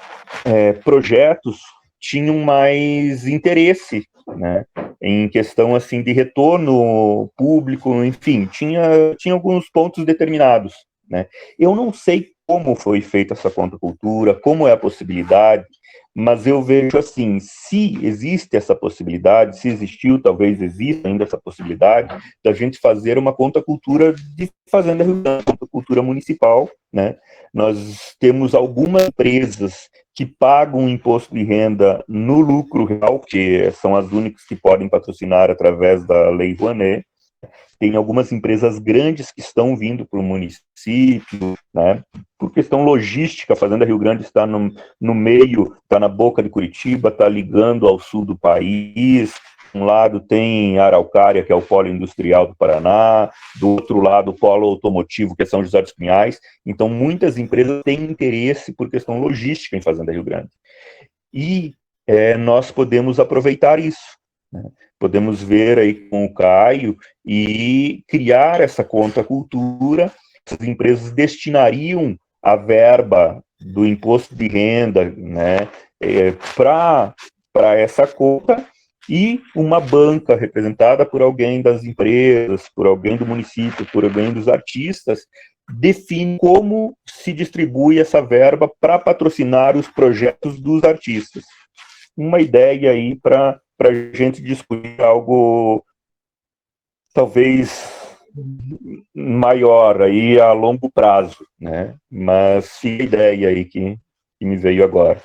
projetos tinham mais interesse, né, em questão assim de retorno público, enfim, tinha alguns pontos determinados, né? Eu não sei como foi feita essa Conta Cultura, como é a possibilidade, Mas eu vejo assim, se existe essa possibilidade, se existiu, talvez exista ainda essa possibilidade, da gente fazer uma contracultura de Fazenda Rio Grande, contracultura municipal, né? Nós temos algumas empresas que pagam imposto de renda no lucro real, que são as únicas que podem patrocinar através da Lei Rouanet. Tem algumas empresas grandes que estão vindo para o município, né? Por questão logística, a Fazenda Rio Grande está no meio, está na boca de Curitiba, está ligando ao sul do país. Um lado tem Araucária, que é o polo industrial do Paraná, do outro lado o polo automotivo, que é São José dos Pinhais. Então, muitas empresas têm interesse por questão logística em Fazenda Rio Grande. E nós podemos aproveitar isso, né? Podemos ver aí com o Caio e criar essa contracultura. Essas empresas destinariam a verba do imposto de renda, né, para essa conta, e uma banca representada por alguém das empresas, por alguém do município, por alguém dos artistas, define como se distribui essa verba para patrocinar os projetos dos artistas. Uma ideia aí para a gente discutir algo talvez maior aí a longo prazo, né? Mas fica a ideia aí que me veio agora.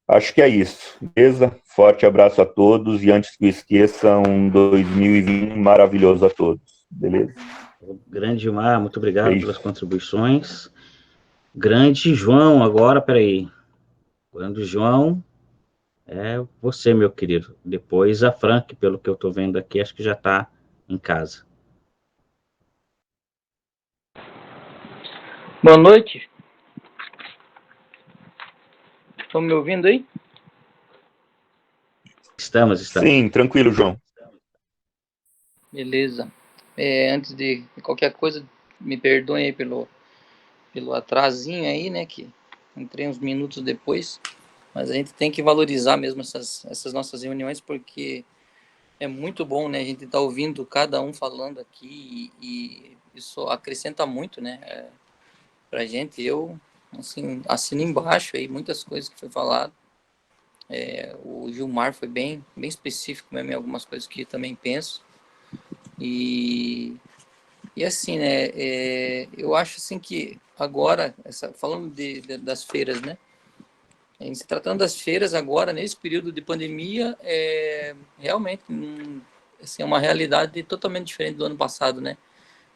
Acho que é isso, beleza? Forte abraço a todos e antes que eu esqueça, um 2020 maravilhoso a todos, beleza? Grande Gilmar, muito obrigado pelas contribuições. Grande João, agora, peraí. Grande João, é você, meu querido. Depois a Frank, pelo que eu estou vendo aqui, acho que já está em casa. Boa noite. Estão me ouvindo aí? Estamos. Sim, tranquilo, João. Beleza. Antes de qualquer coisa, me perdoem aí pelo atrasinho aí, né, que entrei uns minutos depois, mas a gente tem que valorizar mesmo essas nossas reuniões, porque é muito bom, né, a gente tá ouvindo cada um falando aqui e isso acrescenta muito, né, pra gente. Eu, assim, assino embaixo aí muitas coisas que foi falado. O Gilmar foi bem específico mesmo em algumas coisas que também penso. E assim, né, eu acho assim que agora, falando das feiras, né, em se tratando das feiras agora, nesse período de pandemia, realmente assim, é uma realidade totalmente diferente do ano passado, né,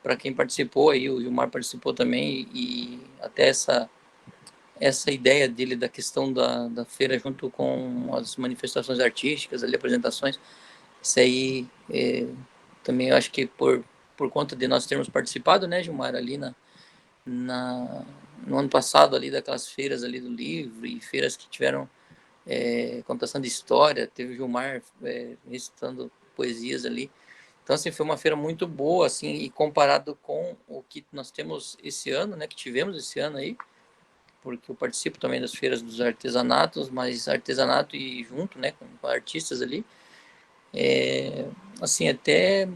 para quem participou aí, o Gilmar participou também, e até essa ideia dele da questão da feira junto com as manifestações artísticas, ali, apresentações, isso aí também eu acho que por conta de nós termos participado, né, Gilmar, ali no ano passado, ali daquelas feiras ali do livro e feiras que tiveram contação de história, teve o Gilmar recitando poesias ali. Então, assim, foi uma feira muito boa, assim, e comparado com o que nós temos esse ano, né, que tivemos esse ano aí, porque eu participo também das feiras dos artesanatos, mas artesanato e junto, né, com artistas ali, assim, até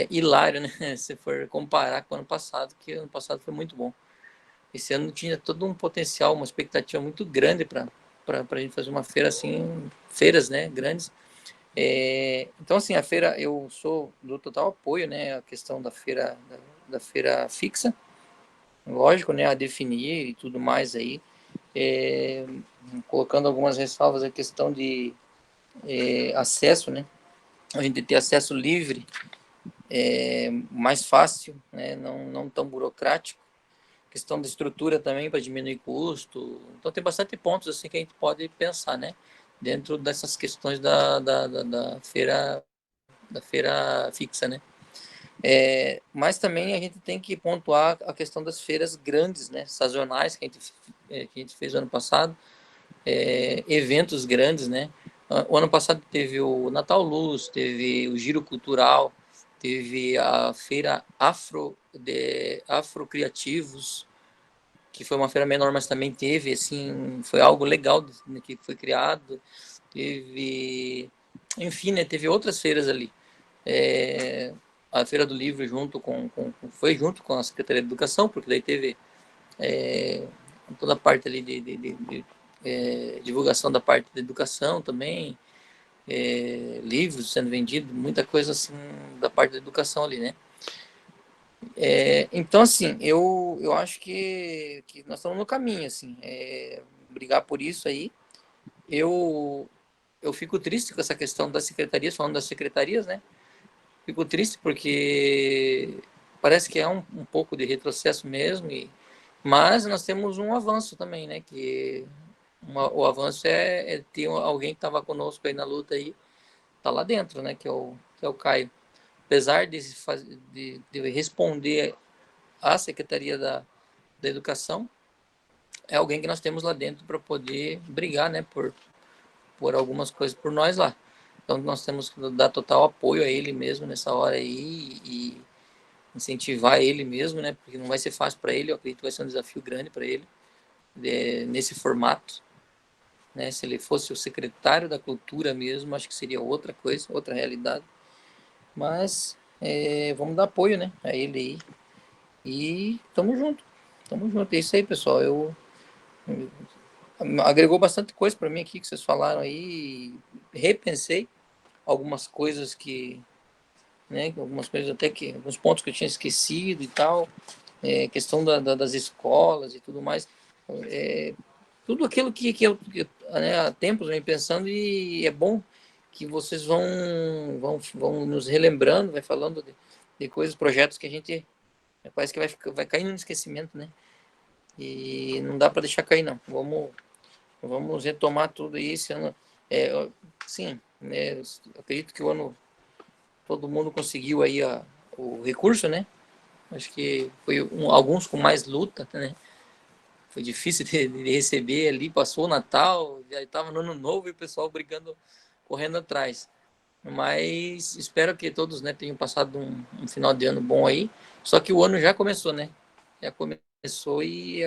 hilário, né, se for comparar com o ano passado, que o ano passado foi muito bom. Esse ano tinha todo um potencial, uma expectativa muito grande para a gente fazer uma feira assim, feiras, né, grandes. Então, assim, a feira, eu sou do total apoio, né, a questão da feira fixa, lógico, né, a definir e tudo mais aí, colocando algumas ressalvas a questão de acesso, né, a gente ter acesso livre, mais fácil, né, não tão burocrático, questão da estrutura também para diminuir custo. Então tem bastante pontos assim que a gente pode pensar, né, dentro dessas questões da feira fixa, né. Mas também a gente tem que pontuar a questão das feiras grandes, né, sazonais que a gente fez ano passado, eventos grandes, né. O ano passado teve o Natal Luz, teve o Giro Cultural, teve a feira Afrocriativos, que foi uma feira menor, mas também teve, assim, foi algo legal, né, que foi criado. Teve, enfim, né, teve outras feiras ali. A Feira do Livro foi junto com a Secretaria de Educação, porque daí teve toda a parte ali de divulgação da parte da educação também, livros sendo vendidos, muita coisa assim da parte da educação ali, né? Então, assim, eu acho que nós estamos no caminho, assim, brigar por isso aí. Eu fico triste com essa questão das secretarias, falando das secretarias, né? Fico triste porque parece que é um pouco de retrocesso mesmo, mas nós temos um avanço também, né? Que o avanço é ter alguém que estava conosco aí na luta aí, tá lá dentro, né? Que é o Caio. Apesar de responder à Secretaria da Educação, é alguém que nós temos lá dentro para poder brigar, né? Por algumas coisas por nós lá. Então nós temos que dar total apoio a ele mesmo nessa hora aí e incentivar ele mesmo, né? Porque não vai ser fácil para ele, eu acredito que vai ser um desafio grande para ele nesse formato, né? Se ele fosse o secretário da Cultura mesmo, acho que seria outra coisa, outra realidade. Mas vamos dar apoio, né? A ele aí e tamo junto. É isso aí, pessoal. Agregou bastante coisa para mim aqui que vocês falaram aí. Repensei algumas coisas né, algumas coisas até que, alguns pontos que eu tinha esquecido e tal, questão das escolas e tudo mais, tudo aquilo que eu né, há tempos venho pensando e é bom que vocês vão nos relembrando, vai falando de coisas, projetos que a gente parece que vai cair no esquecimento, né? E não dá para deixar cair, não. Vamos retomar tudo isso. Sim, né, eu acredito que o ano todo mundo conseguiu aí o recurso, né? Acho que foi alguns com mais luta, né? Foi difícil de receber ali, passou o Natal, já estava no Ano Novo e o pessoal brigando, correndo atrás. Mas espero que todos, né, tenham passado um final de ano bom aí. Só que o ano já começou, né? Já começou e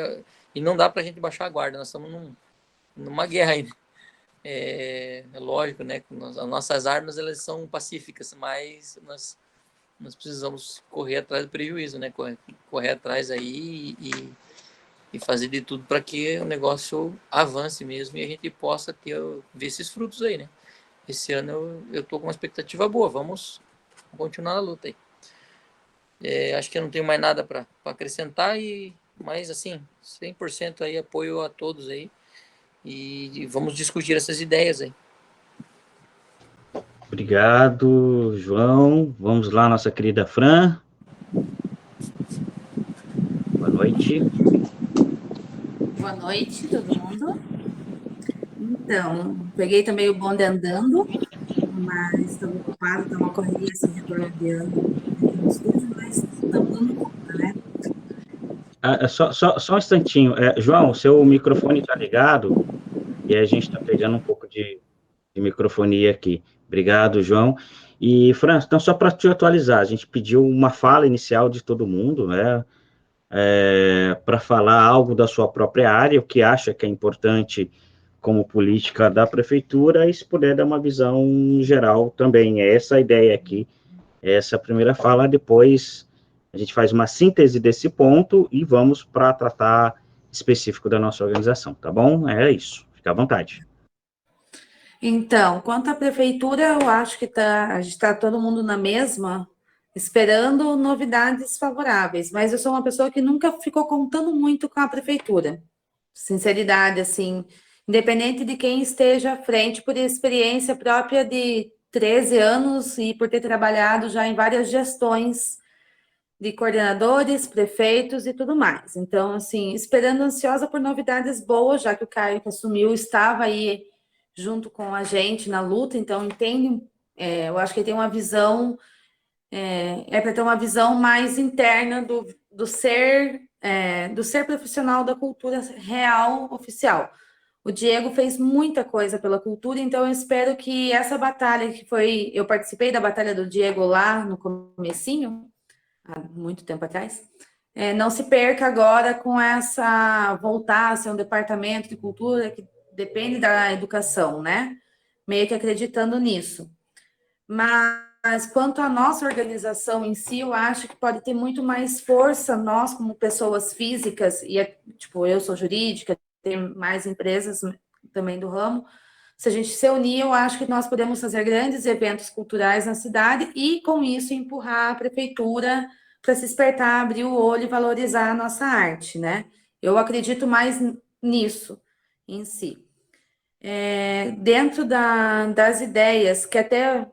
não dá para a gente baixar a guarda. Nós estamos numa guerra ainda. É lógico, né? As nossas armas elas são pacíficas, mas nós precisamos correr atrás do prejuízo, né? Correr atrás aí e fazer de tudo para que o negócio avance mesmo e a gente possa ver esses frutos aí, né? Esse ano eu tô com uma expectativa boa, vamos continuar na luta aí. Acho que eu não tenho mais nada para acrescentar, mas assim, 100% aí apoio a todos aí e vamos discutir essas ideias aí. Obrigado, João. Vamos lá, nossa querida Fran. Boa noite. Boa noite, todo mundo. Então, peguei também o bonde andando, mas estava ocupado, está uma correria esse retorno de ano aqui no estúdio, mas estamos dando conta, né? Só um instantinho. João, seu microfone está ligado e a gente está pegando um pouco de microfonia aqui. Obrigado, João. E, Fran, então, só para te atualizar, a gente pediu uma fala inicial de todo mundo, né? Para falar algo da sua própria área, o que acha que é importante como política da prefeitura, e se puder dar uma visão geral também. É essa a ideia aqui, essa a primeira fala, depois a gente faz uma síntese desse ponto e vamos para tratar específico da nossa organização, tá bom? É isso, fica à vontade. Então, quanto à prefeitura, eu acho que a gente está todo mundo na mesma, esperando novidades favoráveis, mas eu sou uma pessoa que nunca ficou contando muito com a prefeitura. Sinceridade, assim, independente de quem esteja à frente, por experiência própria de 13 anos e por ter trabalhado já em várias gestões de coordenadores, prefeitos e tudo mais. Então, assim, esperando ansiosa por novidades boas, já que o Caio que assumiu estava aí junto com a gente na luta, então entende, eu acho que ele tem uma visão, para ter uma visão mais interna do ser profissional da cultura real, oficial. O Diego fez muita coisa pela cultura, então eu espero que essa batalha eu participei da batalha do Diego lá no comecinho, há muito tempo atrás, não se perca agora com voltar a ser um departamento de cultura que depende da educação, né? Meio que acreditando nisso. Mas quanto à nossa organização em si, eu acho que pode ter muito mais força, nós como pessoas físicas, e tipo, eu sou jurídica, tem mais empresas também do ramo. Se a gente se unir, eu acho que nós podemos fazer grandes eventos culturais na cidade e, com isso, empurrar a prefeitura para se despertar, abrir o olho e valorizar a nossa arte, né? Eu acredito mais nisso em si. Dentro das ideias, que até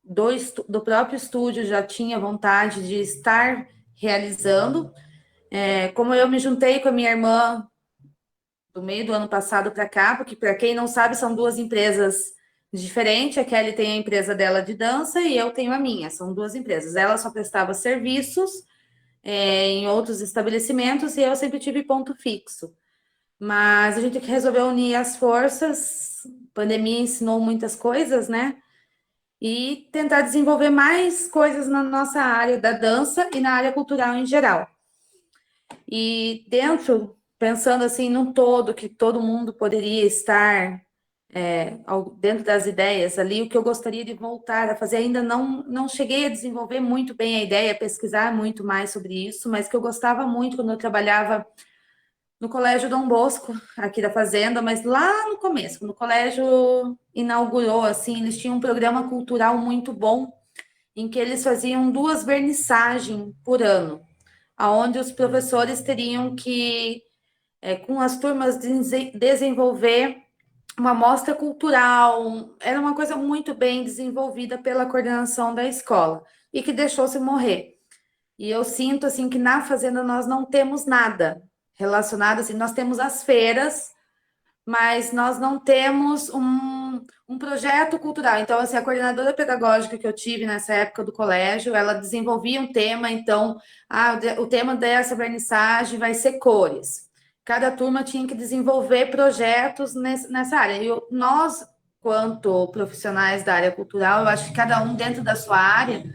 do próprio estúdio já tinha vontade de estar realizando, como eu me juntei com a minha irmã do meio do ano passado para cá, porque, para quem não sabe, são duas empresas diferentes. A Kelly tem a empresa dela de dança e eu tenho a minha, são duas empresas. Ela só prestava serviços em outros estabelecimentos e eu sempre tive ponto fixo. Mas a gente resolveu unir as forças, a pandemia ensinou muitas coisas, né? E tentar desenvolver mais coisas na nossa área da dança e na área cultural em geral. E pensando assim, num todo, que todo mundo poderia estar dentro das ideias ali, o que eu gostaria de voltar a fazer, ainda não cheguei a desenvolver muito bem a ideia, pesquisar muito mais sobre isso, mas que eu gostava muito quando eu trabalhava no Colégio Dom Bosco, aqui da Fazenda, mas lá no começo, quando o colégio inaugurou, assim, eles tinham um programa cultural muito bom, em que eles faziam 2 vernissagens por ano, onde os professores teriam que, com as turmas, desenvolver uma mostra cultural. Era uma coisa muito bem desenvolvida pela coordenação da escola, e que deixou-se morrer. E eu sinto, assim, que na Fazenda nós não temos nada relacionado, assim, nós temos as feiras, mas nós não temos um projeto cultural. Então, assim, a coordenadora pedagógica que eu tive nessa época do colégio, ela desenvolvia um tema, então, o tema dessa vernissagem vai ser cores. Cada turma tinha que desenvolver projetos nessa área. E nós, quanto profissionais da área cultural, eu acho que cada um dentro da sua área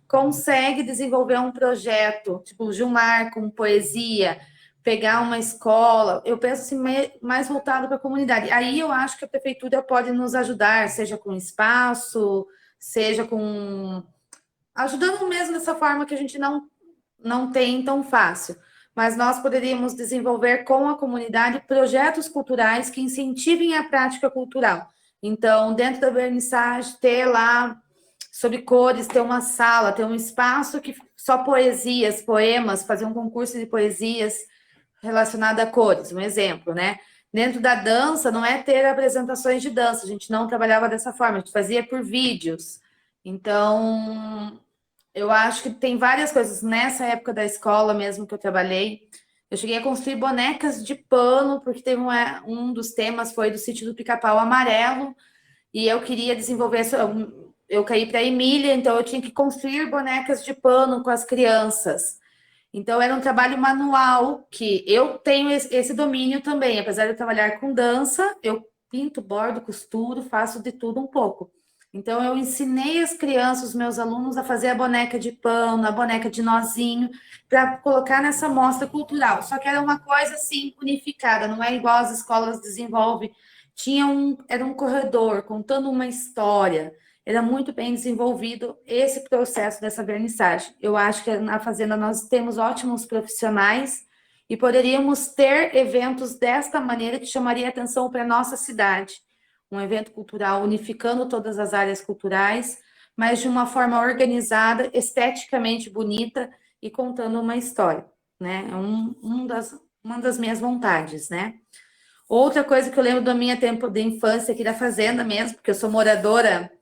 consegue desenvolver um projeto, tipo o Gilmar com poesia, pegar uma escola, eu penso assim, mais voltado para a comunidade. Aí eu acho que a prefeitura pode nos ajudar, seja com espaço, seja com... ajudando mesmo dessa forma que a gente não tem tão fácil. Mas nós poderíamos desenvolver com a comunidade projetos culturais que incentivem a prática cultural. Então, dentro da vernissagem, ter lá sobre cores, ter uma sala, ter um espaço que só poesias, poemas, fazer um concurso de poesias relacionado a cores, um exemplo, né? Dentro da dança, não é ter apresentações de dança, a gente não trabalhava dessa forma, a gente fazia por vídeos. Então, eu acho que tem várias coisas. Nessa época da escola mesmo que eu trabalhei, eu cheguei a construir bonecas de pano, porque teve um dos temas foi do Sítio do Pica-Pau Amarelo, e eu queria desenvolver... Eu caí para a Emília, então eu tinha que construir bonecas de pano com as crianças. Então, era um trabalho manual, que eu tenho esse domínio também. Apesar de eu trabalhar com dança, eu pinto, bordo, costuro, faço de tudo um pouco. Então, eu ensinei as crianças, os meus alunos, a fazer a boneca de pano, a boneca de nozinho, para colocar nessa mostra cultural. Só que era uma coisa, assim, unificada, não é igual as escolas desenvolvem. Era um corredor contando uma história. Era muito bem desenvolvido esse processo dessa vernissagem. Eu acho que na Fazenda nós temos ótimos profissionais e poderíamos ter eventos desta maneira que chamaria atenção para a nossa cidade. Um evento cultural unificando todas as áreas culturais, mas de uma forma organizada, esteticamente bonita e contando uma história, né? É uma das minhas vontades, né? Outra coisa que eu lembro do meu tempo de infância aqui da Fazenda mesmo, porque eu sou moradora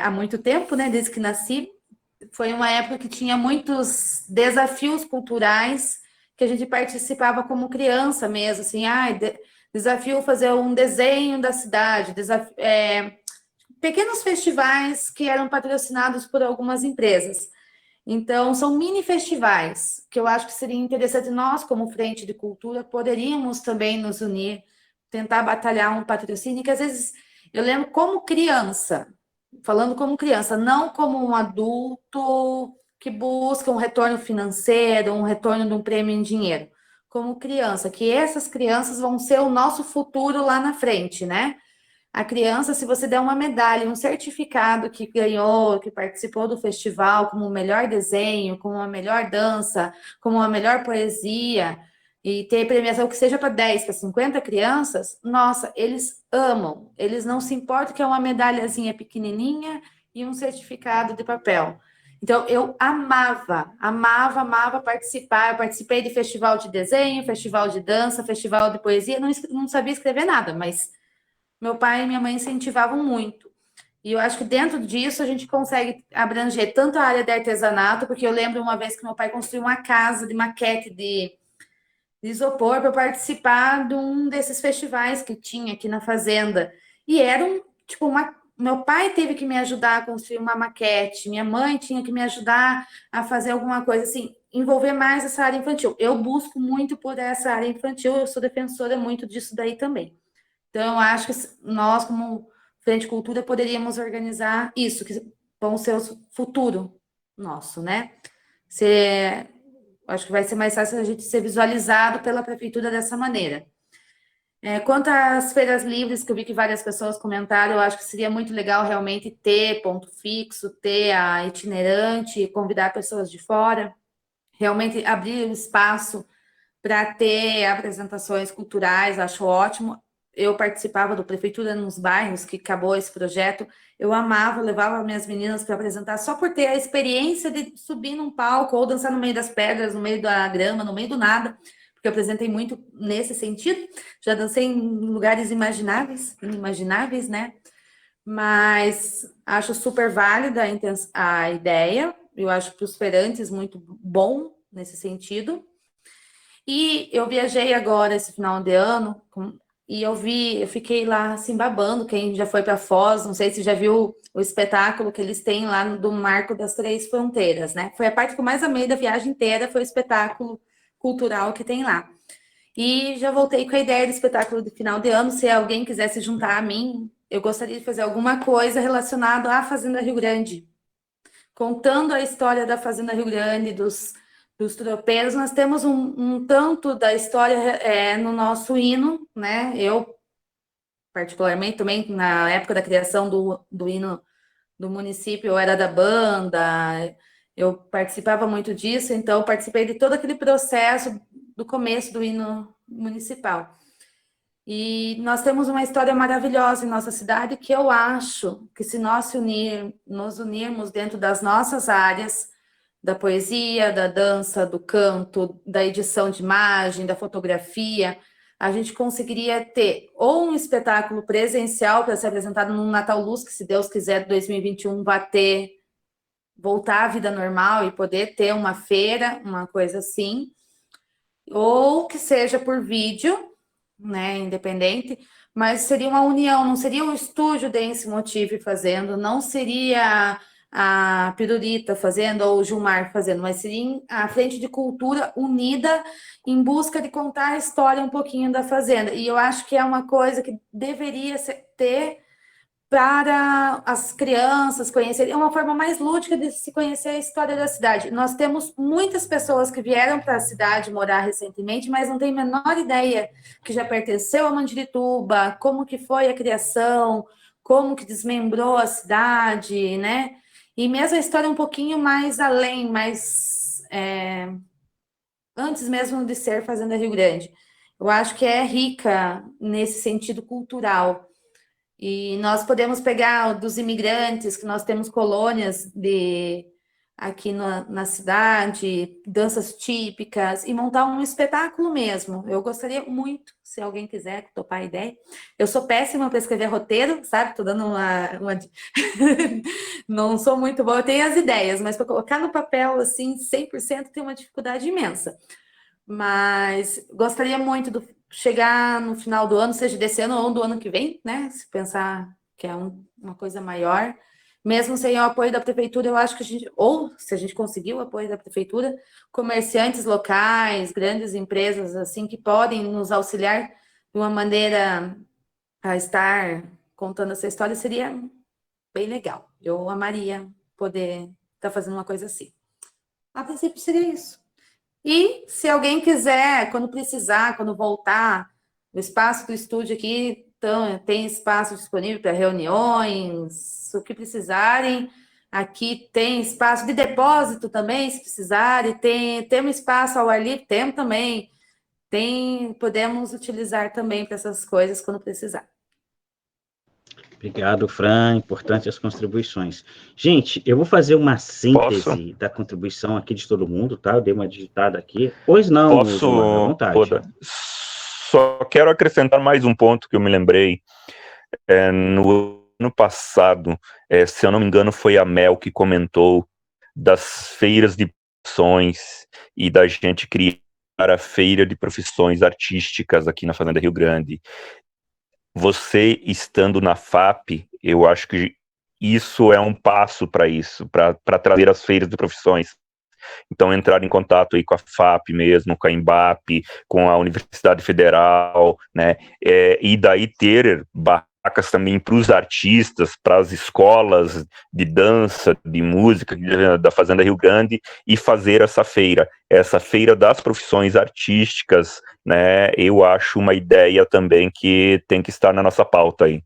há muito tempo, né, desde que nasci, foi uma época que tinha muitos desafios culturais que a gente participava como criança mesmo, assim, desafio fazer um desenho da cidade, pequenos festivais que eram patrocinados por algumas empresas. Então, são mini festivais, que eu acho que seria interessante nós, como Frente de Cultura, poderíamos também nos unir, tentar batalhar um patrocínio, que às vezes eu lembro como criança, falando como criança, não como um adulto que busca um retorno financeiro, um retorno de um prêmio em dinheiro. Como criança, que essas crianças vão ser o nosso futuro lá na frente, né? A criança, se você der uma medalha, um certificado que ganhou, que participou do festival como o melhor desenho, como a melhor dança, como a melhor poesia, e ter premiação que seja para 10, para 50 crianças, nossa, eles amam. Eles não se importam que é uma medalhazinha pequenininha e um certificado de papel. Então, eu amava participar. Eu participei de festival de desenho, festival de dança, festival de poesia. Não sabia escrever nada, mas meu pai e minha mãe incentivavam muito. E eu acho que dentro disso a gente consegue abranger tanto a área de artesanato, porque eu lembro uma vez que meu pai construiu uma casa de maquete de isopor para participar de um desses festivais que tinha aqui na fazenda. E era meu pai teve que me ajudar a construir uma maquete, minha mãe tinha que me ajudar a fazer alguma coisa assim, envolver mais essa área infantil. Eu busco muito por essa área infantil, eu sou defensora muito disso daí também. Então, eu acho que nós, como Frente Cultura, poderíamos organizar isso, que vão ser o futuro nosso, né? Acho que vai ser mais fácil a gente ser visualizado pela prefeitura dessa maneira. Quanto às feiras livres, que eu vi que várias pessoas comentaram, eu acho que seria muito legal realmente ter ponto fixo, ter a itinerante, convidar pessoas de fora, realmente abrir um espaço para ter apresentações culturais, acho ótimo. Eu participava do Prefeitura nos Bairros, que acabou esse projeto, eu amava, levava minhas meninas para apresentar, só por ter a experiência de subir num palco ou dançar no meio das pedras, no meio da grama, no meio do nada, porque eu apresentei muito nesse sentido, já dancei em lugares inimagináveis, né? Mas acho super válida a ideia, eu acho para os feirantes muito bom nesse sentido. E eu viajei agora esse final de ano e eu fiquei lá assim babando. Quem já foi para Foz, não sei se já viu o espetáculo que eles têm lá do Marco das Três Fronteiras, né? Foi a parte que eu mais amei da viagem inteira, foi o espetáculo cultural que tem lá. E já voltei com a ideia do espetáculo de final de ano. Se alguém quiser se juntar a mim, eu gostaria de fazer alguma coisa relacionada à Fazenda Rio Grande, contando a história da Fazenda Rio Grande, dos tropeiros. Nós temos um tanto da história no nosso hino, né? Eu, particularmente, também, na época da criação do hino do município, eu era da banda, eu participava muito disso, então participei de todo aquele processo do começo do hino municipal. E nós temos uma história maravilhosa em nossa cidade que eu acho que se nós nos unirmos dentro das nossas áreas, da poesia, da dança, do canto, da edição de imagem, da fotografia, a gente conseguiria ter ou um espetáculo presencial para ser apresentado no Natal Luz, que se Deus quiser, 2021 vai voltar à vida normal e poder ter uma feira, uma coisa assim, ou que seja por vídeo, né, independente, mas seria uma união, não seria o estúdio Dance Motive fazendo, não seria a Pirulita fazendo ou o Gilmar fazendo, mas seria a Frente de Cultura unida em busca de contar a história um pouquinho da Fazenda. E eu acho que é uma coisa que deveria ter para as crianças conhecerem, é uma forma mais lúdica de se conhecer a história da cidade. Nós temos muitas pessoas que vieram para a cidade morar recentemente, mas não têm a menor ideia que já pertenceu a Mandirituba, como que foi a criação, como que desmembrou a cidade, né? E mesmo a história um pouquinho mais além, antes mesmo de ser Fazenda Rio Grande. Eu acho que é rica nesse sentido cultural. E nós podemos pegar dos imigrantes, que nós temos colônias aqui na cidade, danças típicas, e montar um espetáculo mesmo. Eu gostaria muito, se alguém quiser topar a ideia. Eu sou péssima para escrever roteiro, sabe? Estou dando uma... Não sou muito boa, eu tenho as ideias, mas para colocar no papel, assim, 100%, tem uma dificuldade imensa. Mas gostaria muito de chegar no final do ano, seja desse ano ou do ano que vem, né? Se pensar que é uma coisa maior, mesmo sem o apoio da prefeitura, eu acho que ou se a gente conseguir o apoio da prefeitura, comerciantes locais, grandes empresas, assim, que podem nos auxiliar de uma maneira a estar contando essa história, seria bem legal. Eu amaria poder estar fazendo uma coisa assim. A princípio seria isso. E se alguém quiser, quando precisar, quando voltar, o espaço do estúdio aqui tem espaço disponível para reuniões, o que precisarem. Aqui tem espaço de depósito também, se precisarem. Tem um espaço ao ar livre, tem também. podemos utilizar também para essas coisas quando precisar. Obrigado, Fran. Importante as contribuições. Gente, eu vou fazer uma síntese da contribuição aqui de todo mundo, tá? Eu dei uma digitada aqui. Pois não, Gilmar, à vontade. Poda. Só quero acrescentar mais um ponto que eu me lembrei. No ano passado, se eu não me engano, foi a Mel que comentou das feiras de profissões e da gente criar a feira de profissões artísticas aqui na Fazenda Rio Grande. Você estando na FAP, eu acho que isso é um passo para isso, para trazer as feiras de profissões. Então, entrar em contato aí com a FAP mesmo, com a Embap, com a Universidade Federal, né, e daí ter barracas também para os artistas, para as escolas de dança, de música da Fazenda Rio Grande, e fazer essa feira das profissões artísticas, né, eu acho uma ideia também que tem que estar na nossa pauta aí.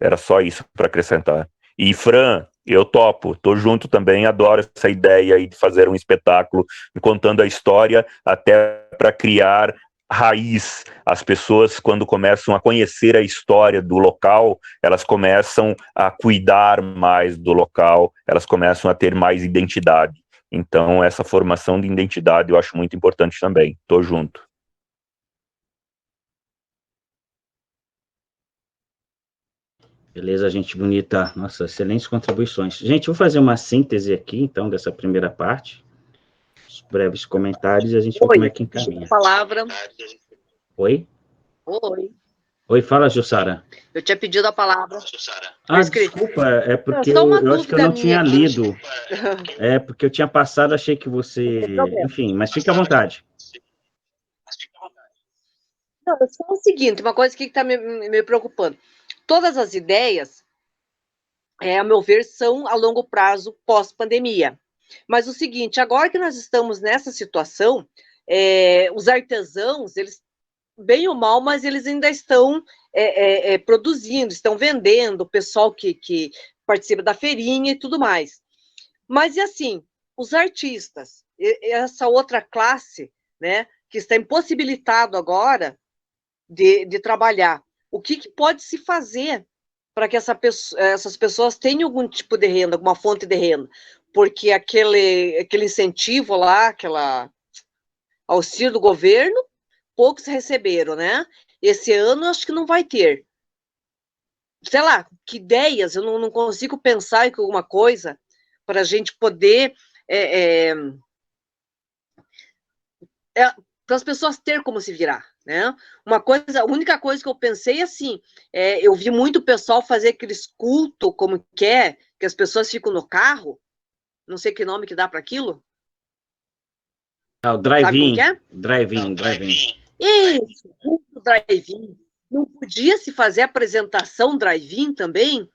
Era só isso para acrescentar. E, Fran, eu topo, tô junto também, adoro essa ideia aí de fazer um espetáculo contando a história, até para criar raiz. As pessoas, quando começam a conhecer a história do local, elas começam a cuidar mais do local, elas começam a ter mais identidade. Então, essa formação de identidade eu acho muito importante também. Tô junto. Beleza, gente bonita. Nossa, excelentes contribuições. Gente, vou fazer uma síntese aqui, então, dessa primeira parte. Os breves comentários e a gente vê como é que encaminha. Palavra. Oi? Oi. Oi, fala, Jussara. Eu tinha pedido a palavra. Desculpa, é porque eu acho que eu não tinha lido. É porque eu tinha passado, achei que você... Enfim, mas fique à vontade. Não, é só o seguinte, uma coisa que está me preocupando. Todas as ideias, a meu ver, são a longo prazo pós-pandemia. Mas o seguinte, agora que nós estamos nessa situação, os artesãos, eles, bem ou mal, mas eles ainda estão produzindo, estão vendendo, o pessoal que participa da feirinha e tudo mais. Mas, e assim, os artistas, essa outra classe, né, que está impossibilitado agora de trabalhar, o que pode se fazer para que essas pessoas tenham algum tipo de renda, alguma fonte de renda? Porque aquele incentivo lá, aquela auxílio do governo, poucos receberam, né? Esse ano acho que não vai ter. Sei lá, que ideias, eu não consigo pensar em alguma coisa para a gente poder... para as pessoas terem como se virar, né? A única coisa que eu pensei assim, eu vi muito pessoal fazer aqueles cultos, como que as pessoas ficam no carro, não sei que nome que dá para aquilo. O drive-in. Sabe como que é? Drive-in. Isso, culto drive-in. Não podia se fazer apresentação drive-in também,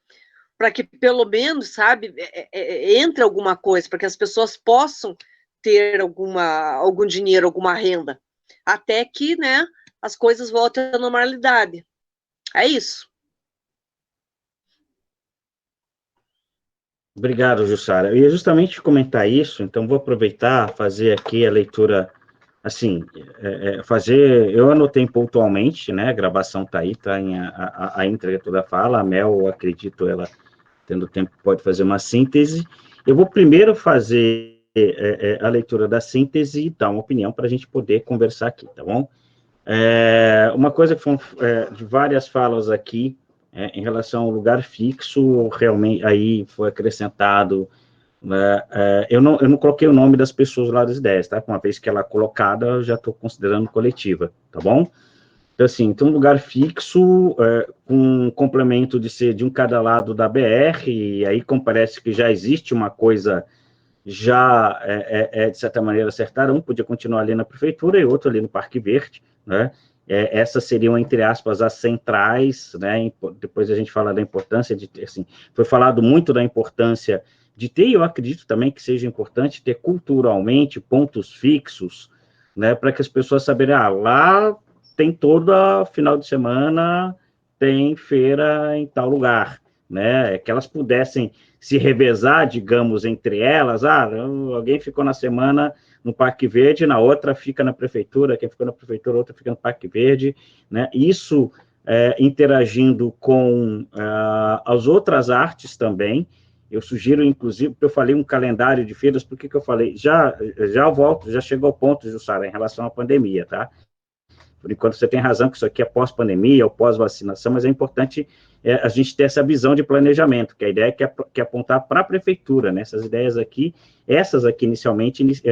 para que pelo menos, sabe, entre alguma coisa, para que as pessoas possam ter algum dinheiro, alguma renda, até que, né, as coisas voltem à normalidade. É isso. Obrigado, Jussara. Eu ia justamente comentar isso, então vou aproveitar, fazer aqui a leitura, assim, eu anotei pontualmente, né, a gravação está aí, tá a íntegra toda a fala, a Mel, acredito, ela, tendo tempo, pode fazer uma síntese. Eu vou primeiro fazer a leitura da síntese e dar uma opinião para a gente poder conversar aqui, tá bom? Uma coisa que foram de várias falas aqui, em relação ao lugar fixo, realmente, aí foi acrescentado, né, eu não coloquei o nome das pessoas lá das ideias, tá? Uma vez que ela é colocada, eu já estou considerando coletiva, tá bom? Então, assim, tem um lugar fixo, com um complemento de ser de um cada lado da BR, e aí como parece que já existe uma coisa já, de certa maneira, acertada, um podia continuar ali na prefeitura e outro ali no Parque Verde, né? Essas seriam, entre aspas, as centrais, né? Depois a gente fala da importância de ter, assim, foi falado muito da importância de ter, e eu acredito também que seja importante ter culturalmente pontos fixos, né? Para que as pessoas saberem, lá tem toda final de semana, tem feira em tal lugar, né? Que elas pudessem se revezar, digamos, entre elas, alguém ficou na semana no Parque Verde, na outra fica na prefeitura, quem fica na prefeitura, outra fica no Parque Verde, né? Isso interagindo com as outras artes também. Eu sugiro, inclusive, porque eu falei um calendário de feiras, por que eu falei? Já volto, já chegou ao ponto, Jussara, em relação à pandemia, tá? Por enquanto, você tem razão que isso aqui é pós-pandemia ou pós-vacinação, mas é importante a gente ter essa visão de planejamento, que a ideia é apontar para a prefeitura, né? Essas aqui inicialmente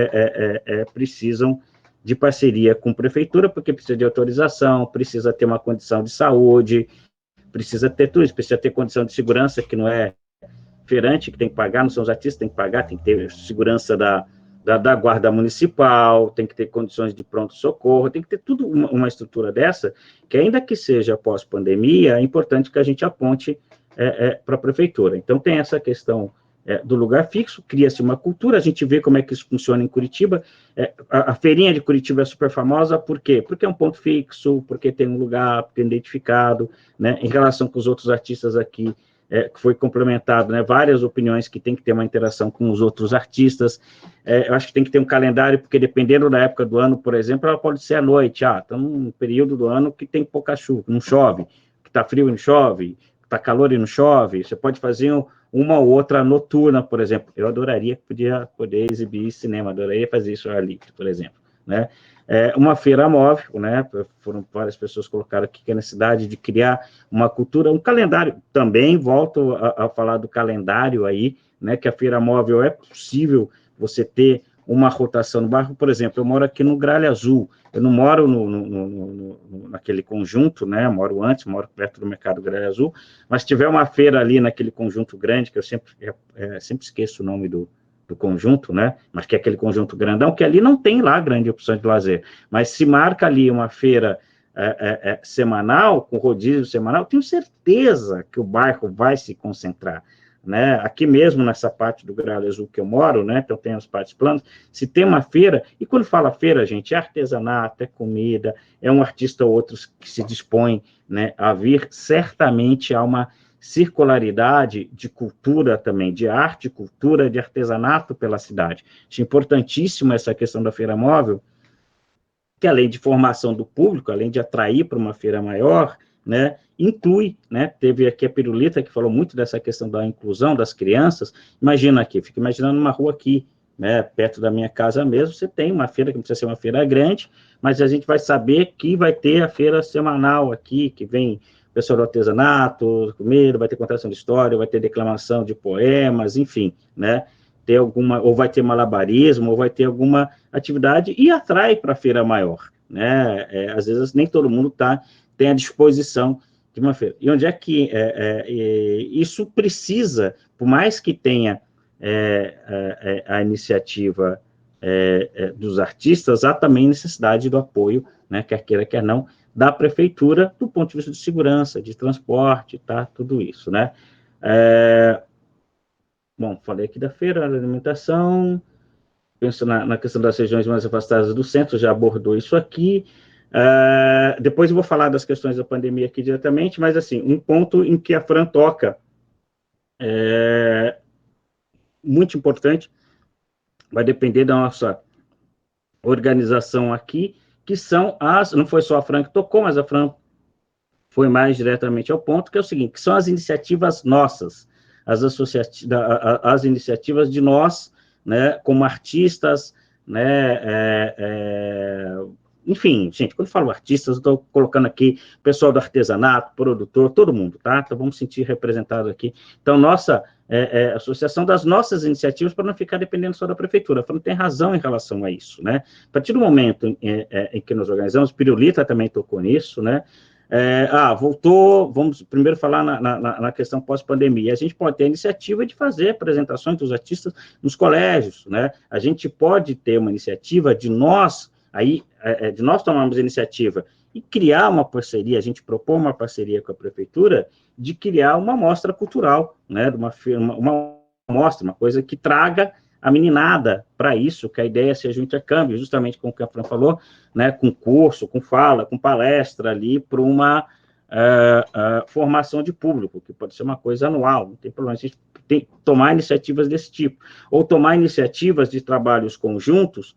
precisam de parceria com a prefeitura, porque precisa de autorização, precisa ter uma condição de saúde, precisa ter tudo isso, precisa ter condição de segurança, que não é feirante que tem que pagar, não são os artistas que tem que pagar, tem que ter segurança da guarda municipal, tem que ter condições de pronto-socorro, tem que ter tudo uma estrutura dessa, que ainda que seja pós-pandemia, é importante que a gente aponte para a prefeitura. Então, tem essa questão do lugar fixo, cria-se uma cultura, a gente vê como é que isso funciona em Curitiba. A feirinha de Curitiba é super famosa, por quê? Porque é um ponto fixo, porque tem um lugar identificado, né? Em relação com os outros artistas aqui, que foi complementado, né? Várias opiniões que tem que ter uma interação com os outros artistas. Eu acho que tem que ter um calendário, porque dependendo da época do ano, por exemplo, ela pode ser à noite. Estamos num período do ano que tem pouca chuva, não chove, que está frio e não chove, que está calor e não chove. Você pode fazer uma ou outra noturna, por exemplo. Eu adoraria poder exibir cinema, adoraria fazer isso ali, por exemplo, né? Uma feira móvel, né? Foram várias pessoas que colocaram aqui que é a necessidade de criar uma cultura, um calendário. Também volto a falar do calendário aí, né? Que a feira móvel é possível você ter uma rotação no bairro. Por exemplo, eu moro aqui no Gralha Azul, eu não moro naquele conjunto, né? Eu moro perto do Mercado Gralha Azul, mas se tiver uma feira ali naquele conjunto grande, que eu sempre esqueço o nome do conjunto, né? Mas que é aquele conjunto grandão, que ali não tem lá grande opção de lazer. Mas se marca ali uma feira semanal, com rodízio semanal, tenho certeza que o bairro vai se concentrar, né? Aqui mesmo, nessa parte do Gralha Azul que eu moro, né? Então tem as partes planas, se tem uma feira, e quando fala feira, gente, é artesanato, é comida, é um artista ou outro que se dispõe, né, a vir, certamente há uma circularidade de cultura também, de arte, cultura, de artesanato pela cidade. Acho importantíssimo essa questão da feira móvel, que além de formação do público, além de atrair para uma feira maior, né, inclui, né, teve aqui a Pirulita, que falou muito dessa questão da inclusão das crianças. Imagina aqui, fica imaginando uma rua aqui, né, perto da minha casa mesmo, você tem uma feira, que não precisa ser uma feira grande, mas a gente vai saber que vai ter a feira semanal aqui, que vem pessoal do artesanato, comida, vai ter contação de história, vai ter declamação de poemas, enfim, né, ter ou vai ter malabarismo, ou vai ter alguma atividade, e atrai para a feira maior, né, às vezes nem todo mundo tem a disposição de uma feira. E onde é que isso precisa, por mais que tenha a iniciativa dos artistas, há também necessidade do apoio, né, quer queira, quer não, da prefeitura, do ponto de vista de segurança, de transporte, tá, tudo isso, né. Bom, falei aqui da feira, da alimentação, penso na questão das regiões mais afastadas do centro, já abordou isso aqui. Depois eu vou falar das questões da pandemia aqui diretamente, mas, assim, um ponto em que a Fran toca muito importante, vai depender da nossa organização aqui, que são não foi só a Fran que tocou, mas a Fran foi mais diretamente ao ponto, que é o seguinte, que são as iniciativas nossas, as iniciativas de nós, né, como artistas, né, enfim, gente, quando eu falo artistas, eu estou colocando aqui pessoal do artesanato, produtor, todo mundo, tá? Então, vamos sentir representado aqui. Então, nossa associação das nossas iniciativas para não ficar dependendo só da prefeitura. Não tem razão em relação a isso, né? A partir do momento em que nos organizamos, Pirulita também tocou nisso, né? Vamos primeiro falar na questão pós-pandemia. A gente pode ter a iniciativa de fazer apresentações dos artistas nos colégios, né? A gente pode ter uma iniciativa de nós tomarmos a iniciativa e criar uma parceria, a gente propor uma parceria com a prefeitura de criar uma mostra cultural, né? Uma mostra, uma coisa que traga a meninada para isso, que a ideia seja um intercâmbio, justamente como o Fran falou, né, com curso, com fala, com palestra ali, para uma formação de público, que pode ser uma coisa anual, não tem problema, a gente tem que tomar iniciativas desse tipo, ou tomar iniciativas de trabalhos conjuntos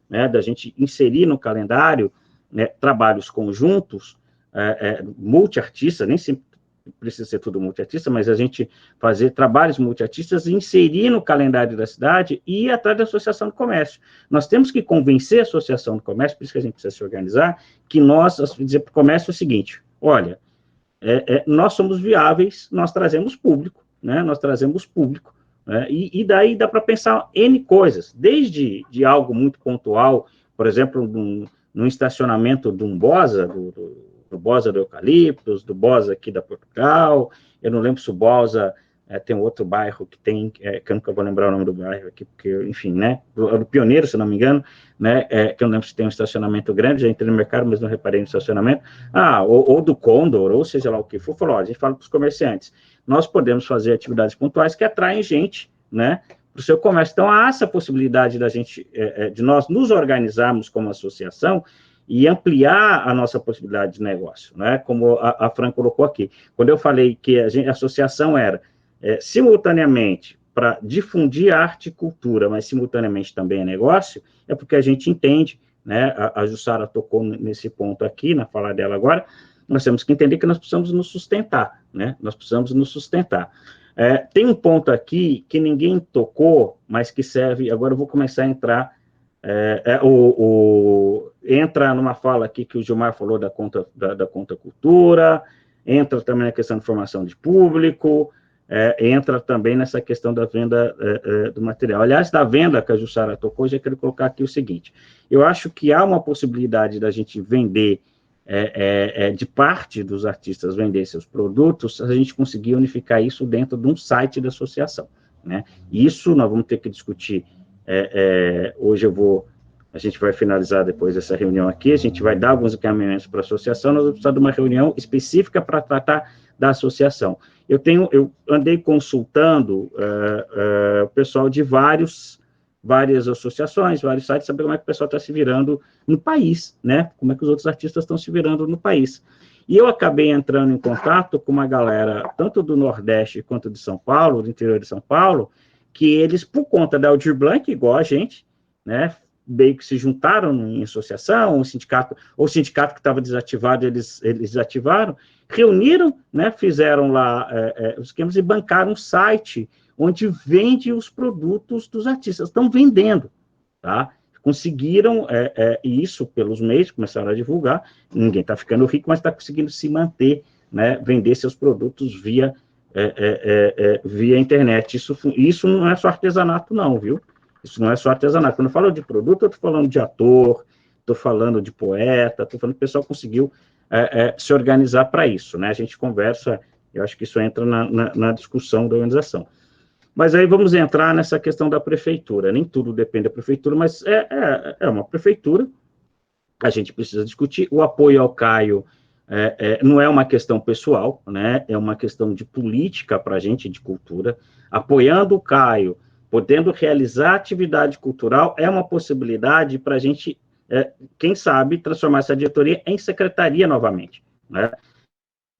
né, da gente inserir no calendário, né, trabalhos conjuntos, multiartistas, nem sempre precisa ser tudo multiartista, mas a gente fazer trabalhos multiartistas e inserir no calendário da cidade e ir atrás da Associação do Comércio. Nós temos que convencer a Associação do Comércio, por isso que a gente precisa se organizar, que nós, dizer para o comércio o seguinte, olha, nós somos viáveis, nós trazemos público, né, nós trazemos público, né, e daí dá para pensar N coisas, desde de algo muito pontual, por exemplo, num estacionamento de um Bosa, do Bosa do Eucaliptus, do Bosa aqui da Portugal, eu não lembro se o Bosa tem um outro bairro que tem, que eu nunca vou lembrar o nome do bairro aqui, porque, enfim, né, do Pioneiro, se não me engano, né, que eu não lembro se tem um estacionamento grande, já entrei no mercado, mas não reparei no estacionamento, ou do Condor, ou seja lá o que for, falou, a gente fala para os comerciantes, nós podemos fazer atividades pontuais que atraem gente, né, para o seu comércio. Então, há essa possibilidade da gente, de nós nos organizarmos como associação e ampliar a nossa possibilidade de negócio, né? Como a Fran colocou aqui. Quando eu falei que a associação era simultaneamente para difundir arte e cultura, mas simultaneamente também é negócio, é porque a gente entende, né? A Jussara tocou nesse ponto aqui, na fala dela agora, nós temos que entender que nós precisamos nos sustentar, né? Nós precisamos nos sustentar. Tem um ponto aqui que ninguém tocou, mas que serve, agora eu vou começar a entrar, entra numa fala aqui que o Gilmar falou da conta cultura, entra também na questão de formação de público, entra também nessa questão da venda do material. Aliás, da venda que a Jussara tocou, já quero colocar aqui o seguinte, eu acho que há uma possibilidade da gente vender, de parte dos artistas vender seus produtos, a gente conseguir unificar isso dentro de um site da associação, né? Isso nós vamos ter que discutir, hoje a gente vai finalizar depois dessa reunião aqui, a gente vai dar alguns encaminhamentos para a associação, nós vamos precisar de uma reunião específica para tratar da associação. Eu andei consultando o pessoal de várias associações, vários sites, saber como é que o pessoal está se virando no país, né? Como é que os outros artistas estão se virando no país. E eu acabei entrando em contato com uma galera, tanto do Nordeste quanto de São Paulo, do interior de São Paulo, que eles, por conta da Aldir Blanc, igual a gente, né, meio que se juntaram em associação, o sindicato que estava desativado, eles desativaram, reuniram, né, fizeram lá os esquemas e bancaram um site onde vende os produtos dos artistas, estão vendendo, tá? Conseguiram, isso pelos meios, começaram a divulgar, ninguém está ficando rico, mas está conseguindo se manter, né, vender seus produtos via internet. Isso não é só artesanato, não, viu? Isso não é só artesanato. Quando eu falo de produto, eu estou falando de ator, estou falando de poeta, estou falando que o pessoal conseguiu se organizar para isso, né? A gente conversa, eu acho que isso entra na discussão da organização. Mas aí vamos entrar nessa questão da prefeitura. Nem tudo depende da prefeitura, mas é uma prefeitura, a gente precisa discutir. O apoio ao Caio não é uma questão pessoal, né? É uma questão de política para a gente, de cultura. Apoiando o Caio, podendo realizar atividade cultural, é uma possibilidade para a gente, quem sabe, transformar essa diretoria em secretaria novamente, né?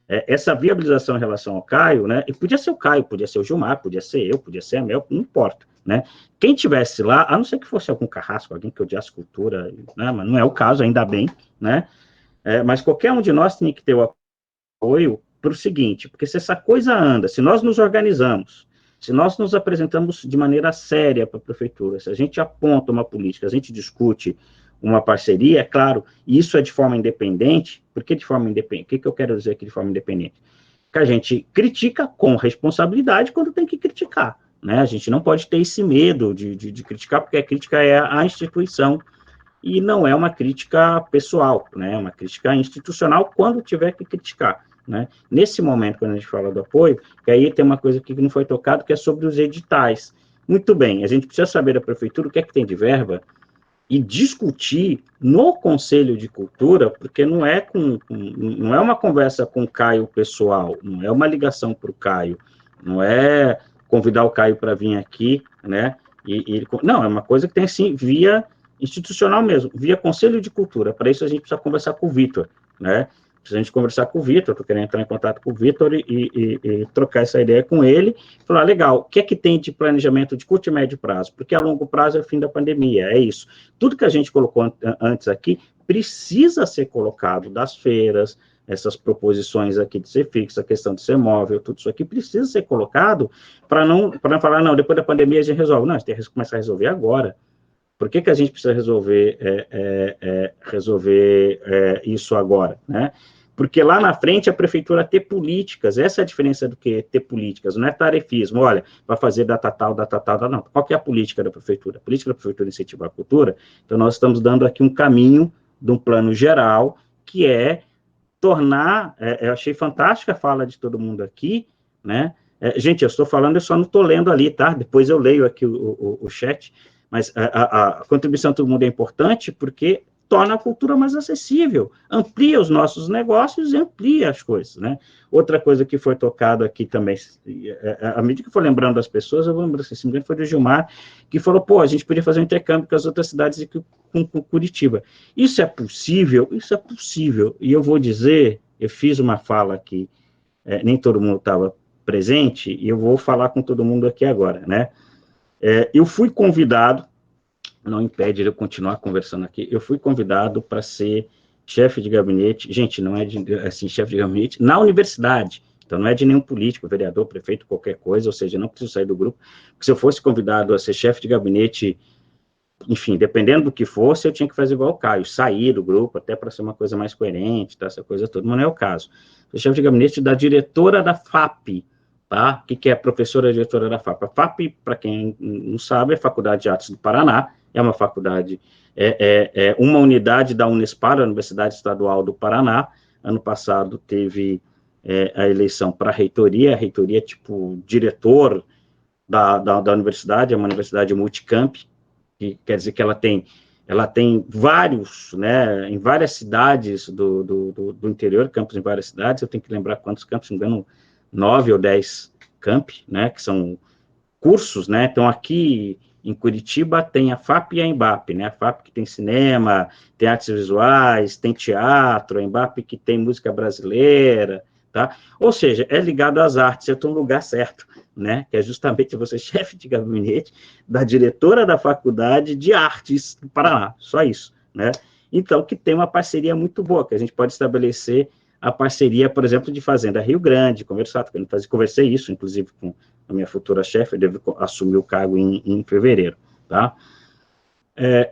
Essa viabilização em relação ao Caio, né? E podia ser o Caio, podia ser o Gilmar, podia ser eu, podia ser a Mel, não importa, né? Quem tivesse lá, a não ser que fosse algum carrasco, alguém que odiasse cultura, né? Mas não é o caso, ainda bem, né? Mas qualquer um de nós tem que ter o apoio para o seguinte, porque se essa coisa anda, se nós nos organizamos, se nós nos apresentamos de maneira séria para a prefeitura, se a gente aponta uma política, a gente discute uma parceria, é claro, e isso é de forma independente. Por que de forma independente? O que eu quero dizer aqui de forma independente? Que a gente critica com responsabilidade quando tem que criticar, né? A gente não pode ter esse medo de criticar, porque a crítica é à instituição, e não é uma crítica pessoal, né? É uma crítica institucional quando tiver que criticar, né? Nesse momento, quando a gente fala do apoio, que aí tem uma coisa aqui que não foi tocado, que é sobre os editais. Muito bem, a gente precisa saber da prefeitura o que é que tem de verba e discutir no Conselho de Cultura, porque não é uma conversa com o Caio pessoal, não é uma ligação para o Caio, não é convidar o Caio para vir aqui, né? Não, é uma coisa que tem, assim, via institucional mesmo, via Conselho de Cultura. Para isso a gente precisa conversar com o Vitor, né? precisa a gente conversar com o Vitor, estou querendo entrar em contato com o Vitor e trocar essa ideia com ele, falar, legal, o que é que tem de planejamento de curto e médio prazo? Porque a longo prazo é o fim da pandemia, é isso. Tudo que a gente colocou antes aqui precisa ser colocado, das feiras, essas proposições aqui de ser fixo, a questão de ser móvel, tudo isso aqui precisa ser colocado para não falar, não, depois da pandemia a gente resolve. Não, a gente tem que começar a resolver agora. Por que a gente precisa resolver isso agora, né? Porque lá na frente a prefeitura ter políticas, essa é a diferença do que ter políticas, não é tarefismo, olha, vai fazer data tal, não. Qual que é a política da prefeitura? A política da prefeitura é incentivar a cultura, então nós estamos dando aqui um caminho de um plano geral, que é tornar, eu achei fantástica a fala de todo mundo aqui, né? Gente, eu estou falando, eu só não estou lendo ali, tá? Depois eu leio aqui o chat, mas a contribuição de todo mundo é importante porque torna a cultura mais acessível, amplia os nossos negócios e amplia as coisas, né? Outra coisa que foi tocado aqui também, à medida que eu for lembrando das pessoas, eu vou lembrar, se não me engano, foi do Gilmar, que falou, pô, a gente podia fazer um intercâmbio com as outras cidades e com Curitiba. Isso é possível, e eu vou dizer, eu fiz uma fala aqui, nem todo mundo estava presente, e eu vou falar com todo mundo aqui agora, né? Eu fui convidado, não impede de eu continuar conversando aqui, eu fui convidado para ser chefe de gabinete, gente, não é assim, chefe de gabinete, na universidade, então não é de nenhum político, vereador, prefeito, qualquer coisa, ou seja, não preciso sair do grupo, porque se eu fosse convidado a ser chefe de gabinete, enfim, dependendo do que fosse, eu tinha que fazer igual o Caio, sair do grupo, até para ser uma coisa mais coerente, tá, essa coisa toda, mas não é o caso. Sou chefe de gabinete da diretora da FAP, tá? O que é a professora diretora da FAP? A FAP, para quem não sabe, é a Faculdade de Artes do Paraná, é uma faculdade, uma unidade da Unespar, a Universidade Estadual do Paraná. Ano passado teve a eleição para a reitoria é tipo diretor da universidade, é uma universidade multicamp, que quer dizer que ela tem vários, né, em várias cidades do interior, campos em várias cidades, eu tenho que lembrar quantos campos, se não me engano, 9 ou 10 campi, né, que são cursos, né, então aqui em Curitiba tem a FAP e a EMBAP, né, a FAP que tem cinema, tem artes visuais, tem teatro, a EMBAP que tem música brasileira, tá, ou seja, é ligado às artes, eu estou no lugar certo, né, que é justamente você chefe de gabinete da diretora da Faculdade de Artes do Paraná, só isso, né, então que tem uma parceria muito boa, que a gente pode estabelecer a parceria, por exemplo, de Fazenda Rio Grande, conversei isso, inclusive, com a minha futura chefe, eu devo assumir o cargo em fevereiro, tá?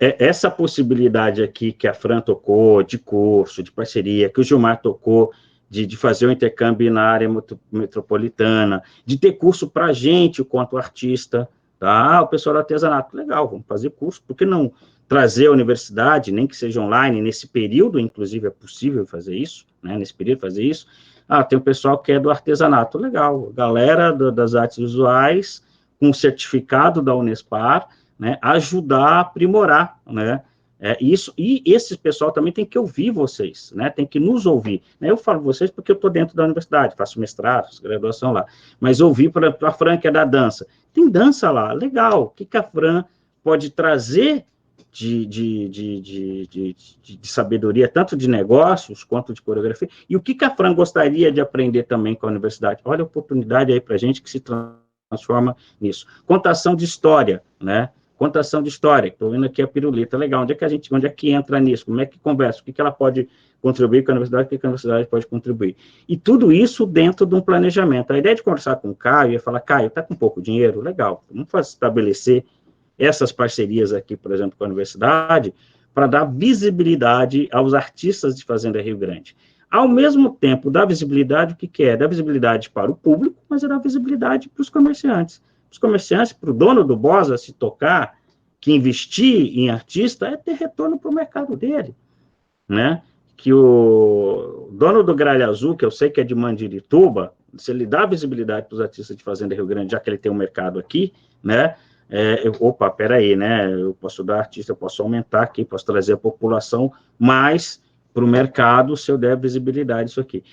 Essa possibilidade aqui que a Fran tocou, de curso, de parceria, que o Gilmar tocou, de fazer o intercâmbio na área metropolitana, de ter curso para a gente, quanto artista, tá? O pessoal do artesanato, legal, vamos fazer curso, por que não trazer a universidade, nem que seja online, nesse período, inclusive, é possível fazer isso, né, nesse período fazer isso. Tem o pessoal que é do artesanato, legal, galera das artes visuais, com certificado da Unespar, né, ajudar a aprimorar, né, isso, e esse pessoal também tem que ouvir vocês, né, tem que nos ouvir, né, eu falo vocês porque eu estou dentro da universidade, faço mestrado, faço graduação lá, mas ouvir para a Fran, que é da dança, tem dança lá, legal, o que a Fran pode trazer de sabedoria, tanto de negócios quanto de coreografia, e o que a Fran gostaria de aprender também com a universidade. Olha a oportunidade aí para a gente que se transforma nisso. Contação de história, né? Contação de história, estou vendo aqui a pirulita, legal, onde é que entra nisso? Como é que conversa? O que ela pode contribuir com a universidade, o que a universidade pode contribuir? E tudo isso dentro de um planejamento. A ideia de conversar com o Caio é falar, Caio, está com pouco dinheiro? Legal, vamos estabelecer essas parcerias aqui, por exemplo, com a universidade, para dar visibilidade aos artistas de Fazenda Rio Grande. Ao mesmo tempo, dar visibilidade, o que é? Dar visibilidade para o público, mas é dar visibilidade para os comerciantes. Os comerciantes, para o dono do Bosa se tocar, que investir em artista é ter retorno para o mercado dele, né? Que o dono do Gralha Azul, que eu sei que é de Mandirituba, se ele dá visibilidade para os artistas de Fazenda Rio Grande, já que ele tem um mercado aqui, né? Peraí, né? Eu posso dar artista, eu posso aumentar aqui, posso trazer a população mais para o mercado se eu der visibilidade isso aqui.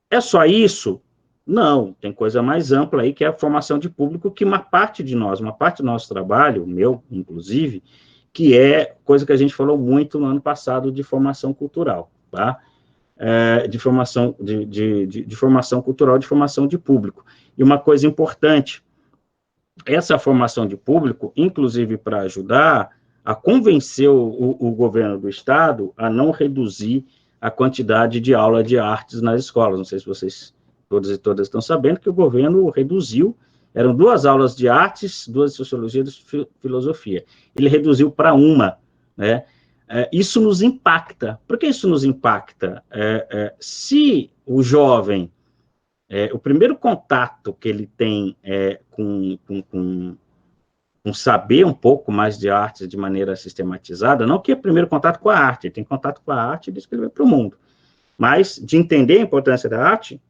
É só isso? Não, tem coisa mais ampla aí, que é a formação de público, que uma parte do nosso trabalho, meu, inclusive, que é coisa que a gente falou muito no ano passado de formação cultural, tá? de formação, de formação cultural, de formação de público. E uma coisa importante, essa formação de público, inclusive para ajudar a convencer o governo do Estado a não reduzir a quantidade de aula de artes nas escolas. Não sei se vocês todos e todas estão sabendo que o governo reduziu, eram 2 aulas de artes, 2 de sociologia e 2 de filosofia. Ele reduziu para 1, né? Isso nos impacta. Por que isso nos impacta? Se o jovem, o primeiro contato que ele tem com saber um pouco mais de arte de maneira sistematizada, não que é primeiro contato com a arte, ele tem contato com a arte desde que ele vai para o mundo, mas de entender a importância da arte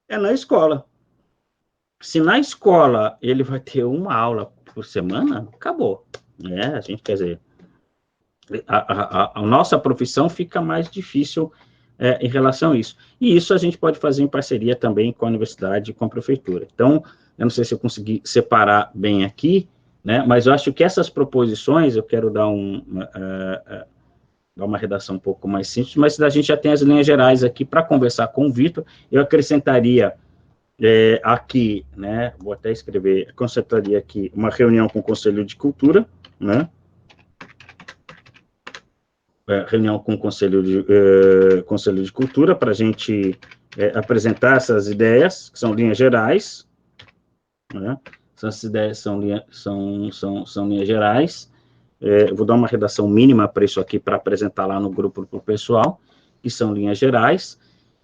é na escola. Se na escola ele vai ter 1 aula por semana, acabou. A gente, quer dizer, a nossa profissão fica mais difícil em relação a isso. E isso a gente pode fazer em parceria também com a universidade e com a prefeitura. Então, eu não sei se eu consegui separar bem aqui, né, mas eu acho que essas proposições, eu quero dar uma redação um pouco mais simples, mas a gente já tem as linhas gerais aqui para conversar com o Vitor. Eu acrescentaria aqui, né, vou até escrever, acrescentaria aqui uma reunião com o Conselho de Cultura, né, reunião com o Conselho de Cultura para a gente apresentar essas ideias, que são linhas gerais, né? Essas ideias são linhas gerais. Eu vou dar uma redação mínima para isso aqui, para apresentar lá no grupo para o pessoal, que são linhas gerais,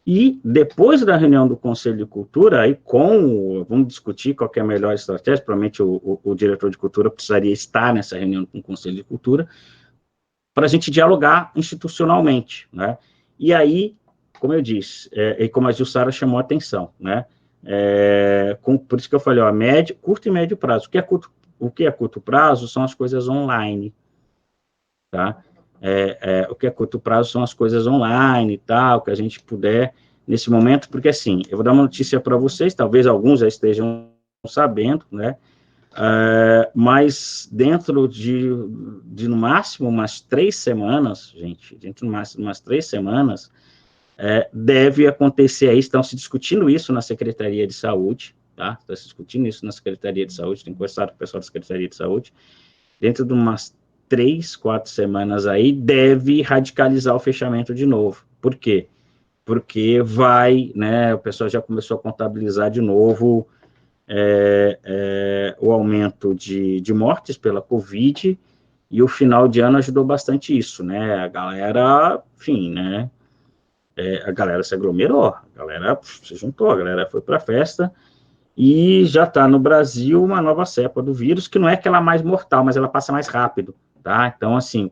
e depois da reunião do Conselho de Cultura, aí vamos discutir qual que é a melhor estratégia, provavelmente o diretor de cultura precisaria estar nessa reunião com o Conselho de Cultura, para a gente dialogar institucionalmente, né? E aí, como eu disse, e como a Jussara chamou a atenção, né? Por isso que eu falei, curto e médio prazo. O que é curto prazo são as coisas online, tá? O que é curto prazo são as coisas online e tal, que a gente puder, nesse momento, porque assim, eu vou dar uma notícia para vocês, talvez alguns já estejam sabendo, né? Mas dentro de no máximo umas 3 semanas, gente, dentro de umas 3 semanas, deve acontecer aí, estão se discutindo isso na Secretaria de Saúde, tá? Está se discutindo isso na Secretaria de Saúde, tem conversado com o pessoal da Secretaria de Saúde, dentro de umas 3, 4 semanas aí, deve radicalizar o fechamento de novo. Por quê? Porque né, o pessoal já começou a contabilizar de novo o aumento de mortes pela Covid, e o final de ano ajudou bastante isso, né? A galera, enfim, né? A galera se aglomerou, a galera se juntou, a galera foi para a festa, e já está no Brasil uma nova cepa do vírus, que não é aquela mais mortal, mas ela passa mais rápido, tá? Então, assim, o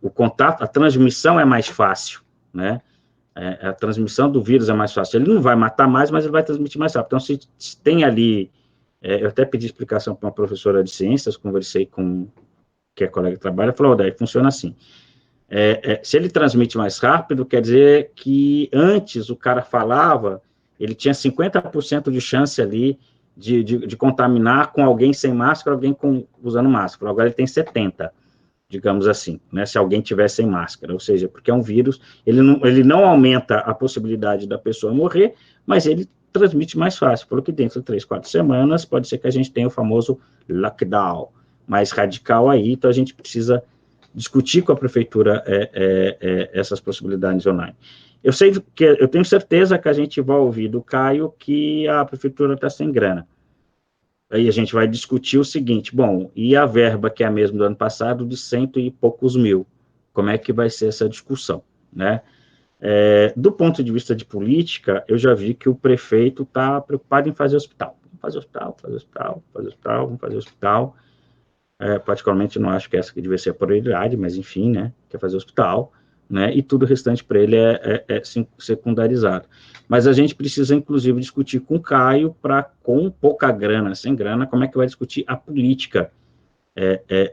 contato a transmissão é mais fácil, né? A transmissão do vírus é mais fácil. Ele não vai matar mais, mas ele vai transmitir mais rápido. Então, se tem ali... eu até pedi explicação para uma professora de ciências, conversei com que é colega de trabalho, falou, daí funciona assim. Se ele transmite mais rápido, quer dizer que antes o cara falava, ele tinha 50% de chance ali de contaminar com alguém sem máscara, alguém usando máscara. Agora ele tem 70%. Digamos assim, né, se alguém tiver sem máscara, ou seja, porque é um vírus, ele não aumenta a possibilidade da pessoa morrer, mas ele transmite mais fácil, falou que dentro de 3, 4 semanas, pode ser que a gente tenha o famoso lockdown mais radical aí, então a gente precisa discutir com a prefeitura essas possibilidades online. Eu tenho certeza que a gente vai ouvir do Caio que a prefeitura está sem grana. Aí a gente vai discutir o seguinte, bom, e a verba que é a mesma do ano passado, de 100 e poucos mil, como é que vai ser essa discussão, né? Do ponto de vista de política, eu já vi que o prefeito está preocupado em fazer hospital. Vamos fazer hospital. Particularmente, não acho que essa que devia ser a prioridade, mas enfim, né, quer fazer hospital, né, e tudo o restante para ele é secundarizado. Mas a gente precisa, inclusive, discutir com o Caio, com pouca grana, sem grana, como é que vai discutir a política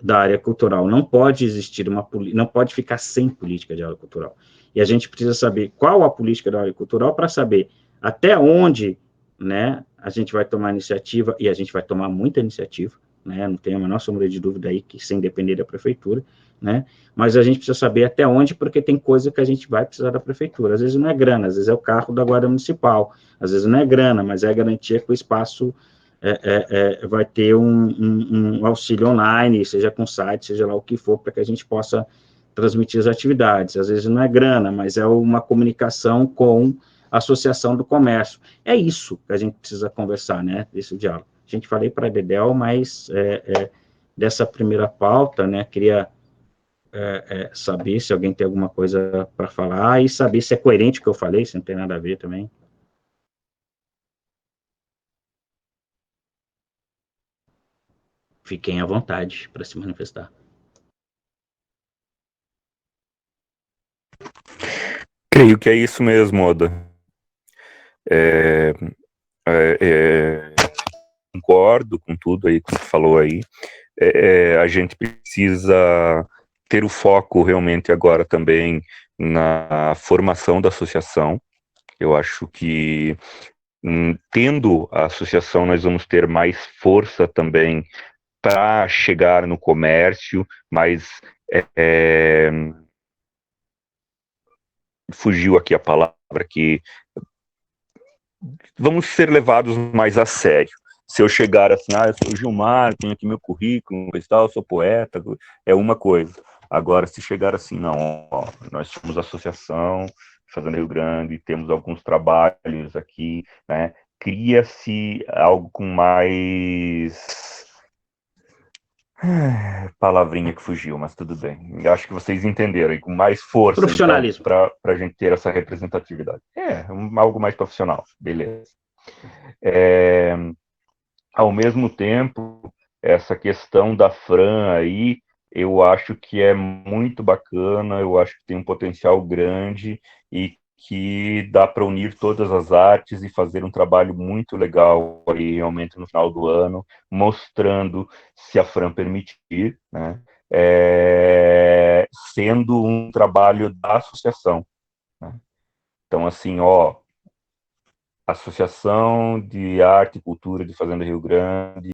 da área cultural. Não pode existir não pode ficar sem política de área cultural. E a gente precisa saber qual a política da área cultural para saber até onde, né, a gente vai tomar iniciativa, e a gente vai tomar muita iniciativa, né? Não tem a menor sombra de dúvida aí que sem depender da prefeitura, né? Mas a gente precisa saber até onde, porque tem coisa que a gente vai precisar da prefeitura. Às vezes não é grana, às vezes é o carro da Guarda Municipal, às vezes não é grana, mas é a garantia que o espaço vai ter um auxílio online, seja com site, seja lá o que for, para que a gente possa transmitir as atividades. Às vezes não é grana, mas é uma comunicação com a Associação do Comércio. É isso que a gente precisa conversar, né, desse diálogo. A gente falei para a Dedel, mas dessa primeira pauta, né, queria saber se alguém tem alguma coisa para falar e saber se é coerente o que eu falei, se não tem nada a ver também. Fiquem à vontade para se manifestar. Creio que é isso mesmo, Oda. Concordo com tudo aí que você falou aí. A gente precisa ter o foco realmente agora também na formação da associação. Eu acho que tendo a associação nós vamos ter mais força também para chegar no comércio, mas fugiu aqui a palavra que vamos ser levados mais a sério. Se eu chegar assim, eu sou Gilmar, tenho aqui meu currículo, tal, sou poeta, é uma coisa. Agora, se chegar assim, não, nós somos associação Fazenda Rio Grande, temos alguns trabalhos aqui, né? Cria-se algo com mais... palavrinha que fugiu, mas tudo bem. Eu acho que vocês entenderam, e com mais força, Profissionalismo. Então, para a gente ter essa representatividade. Algo mais profissional, beleza. Ao mesmo tempo, essa questão da Fran aí, eu acho que é muito bacana, eu acho que tem um potencial grande e que dá para unir todas as artes e fazer um trabalho muito legal aí, realmente, no final do ano, mostrando, se a Fran permitir, né, sendo um trabalho da associação, né? Então, assim, Associação de Arte e Cultura de Fazenda Rio Grande,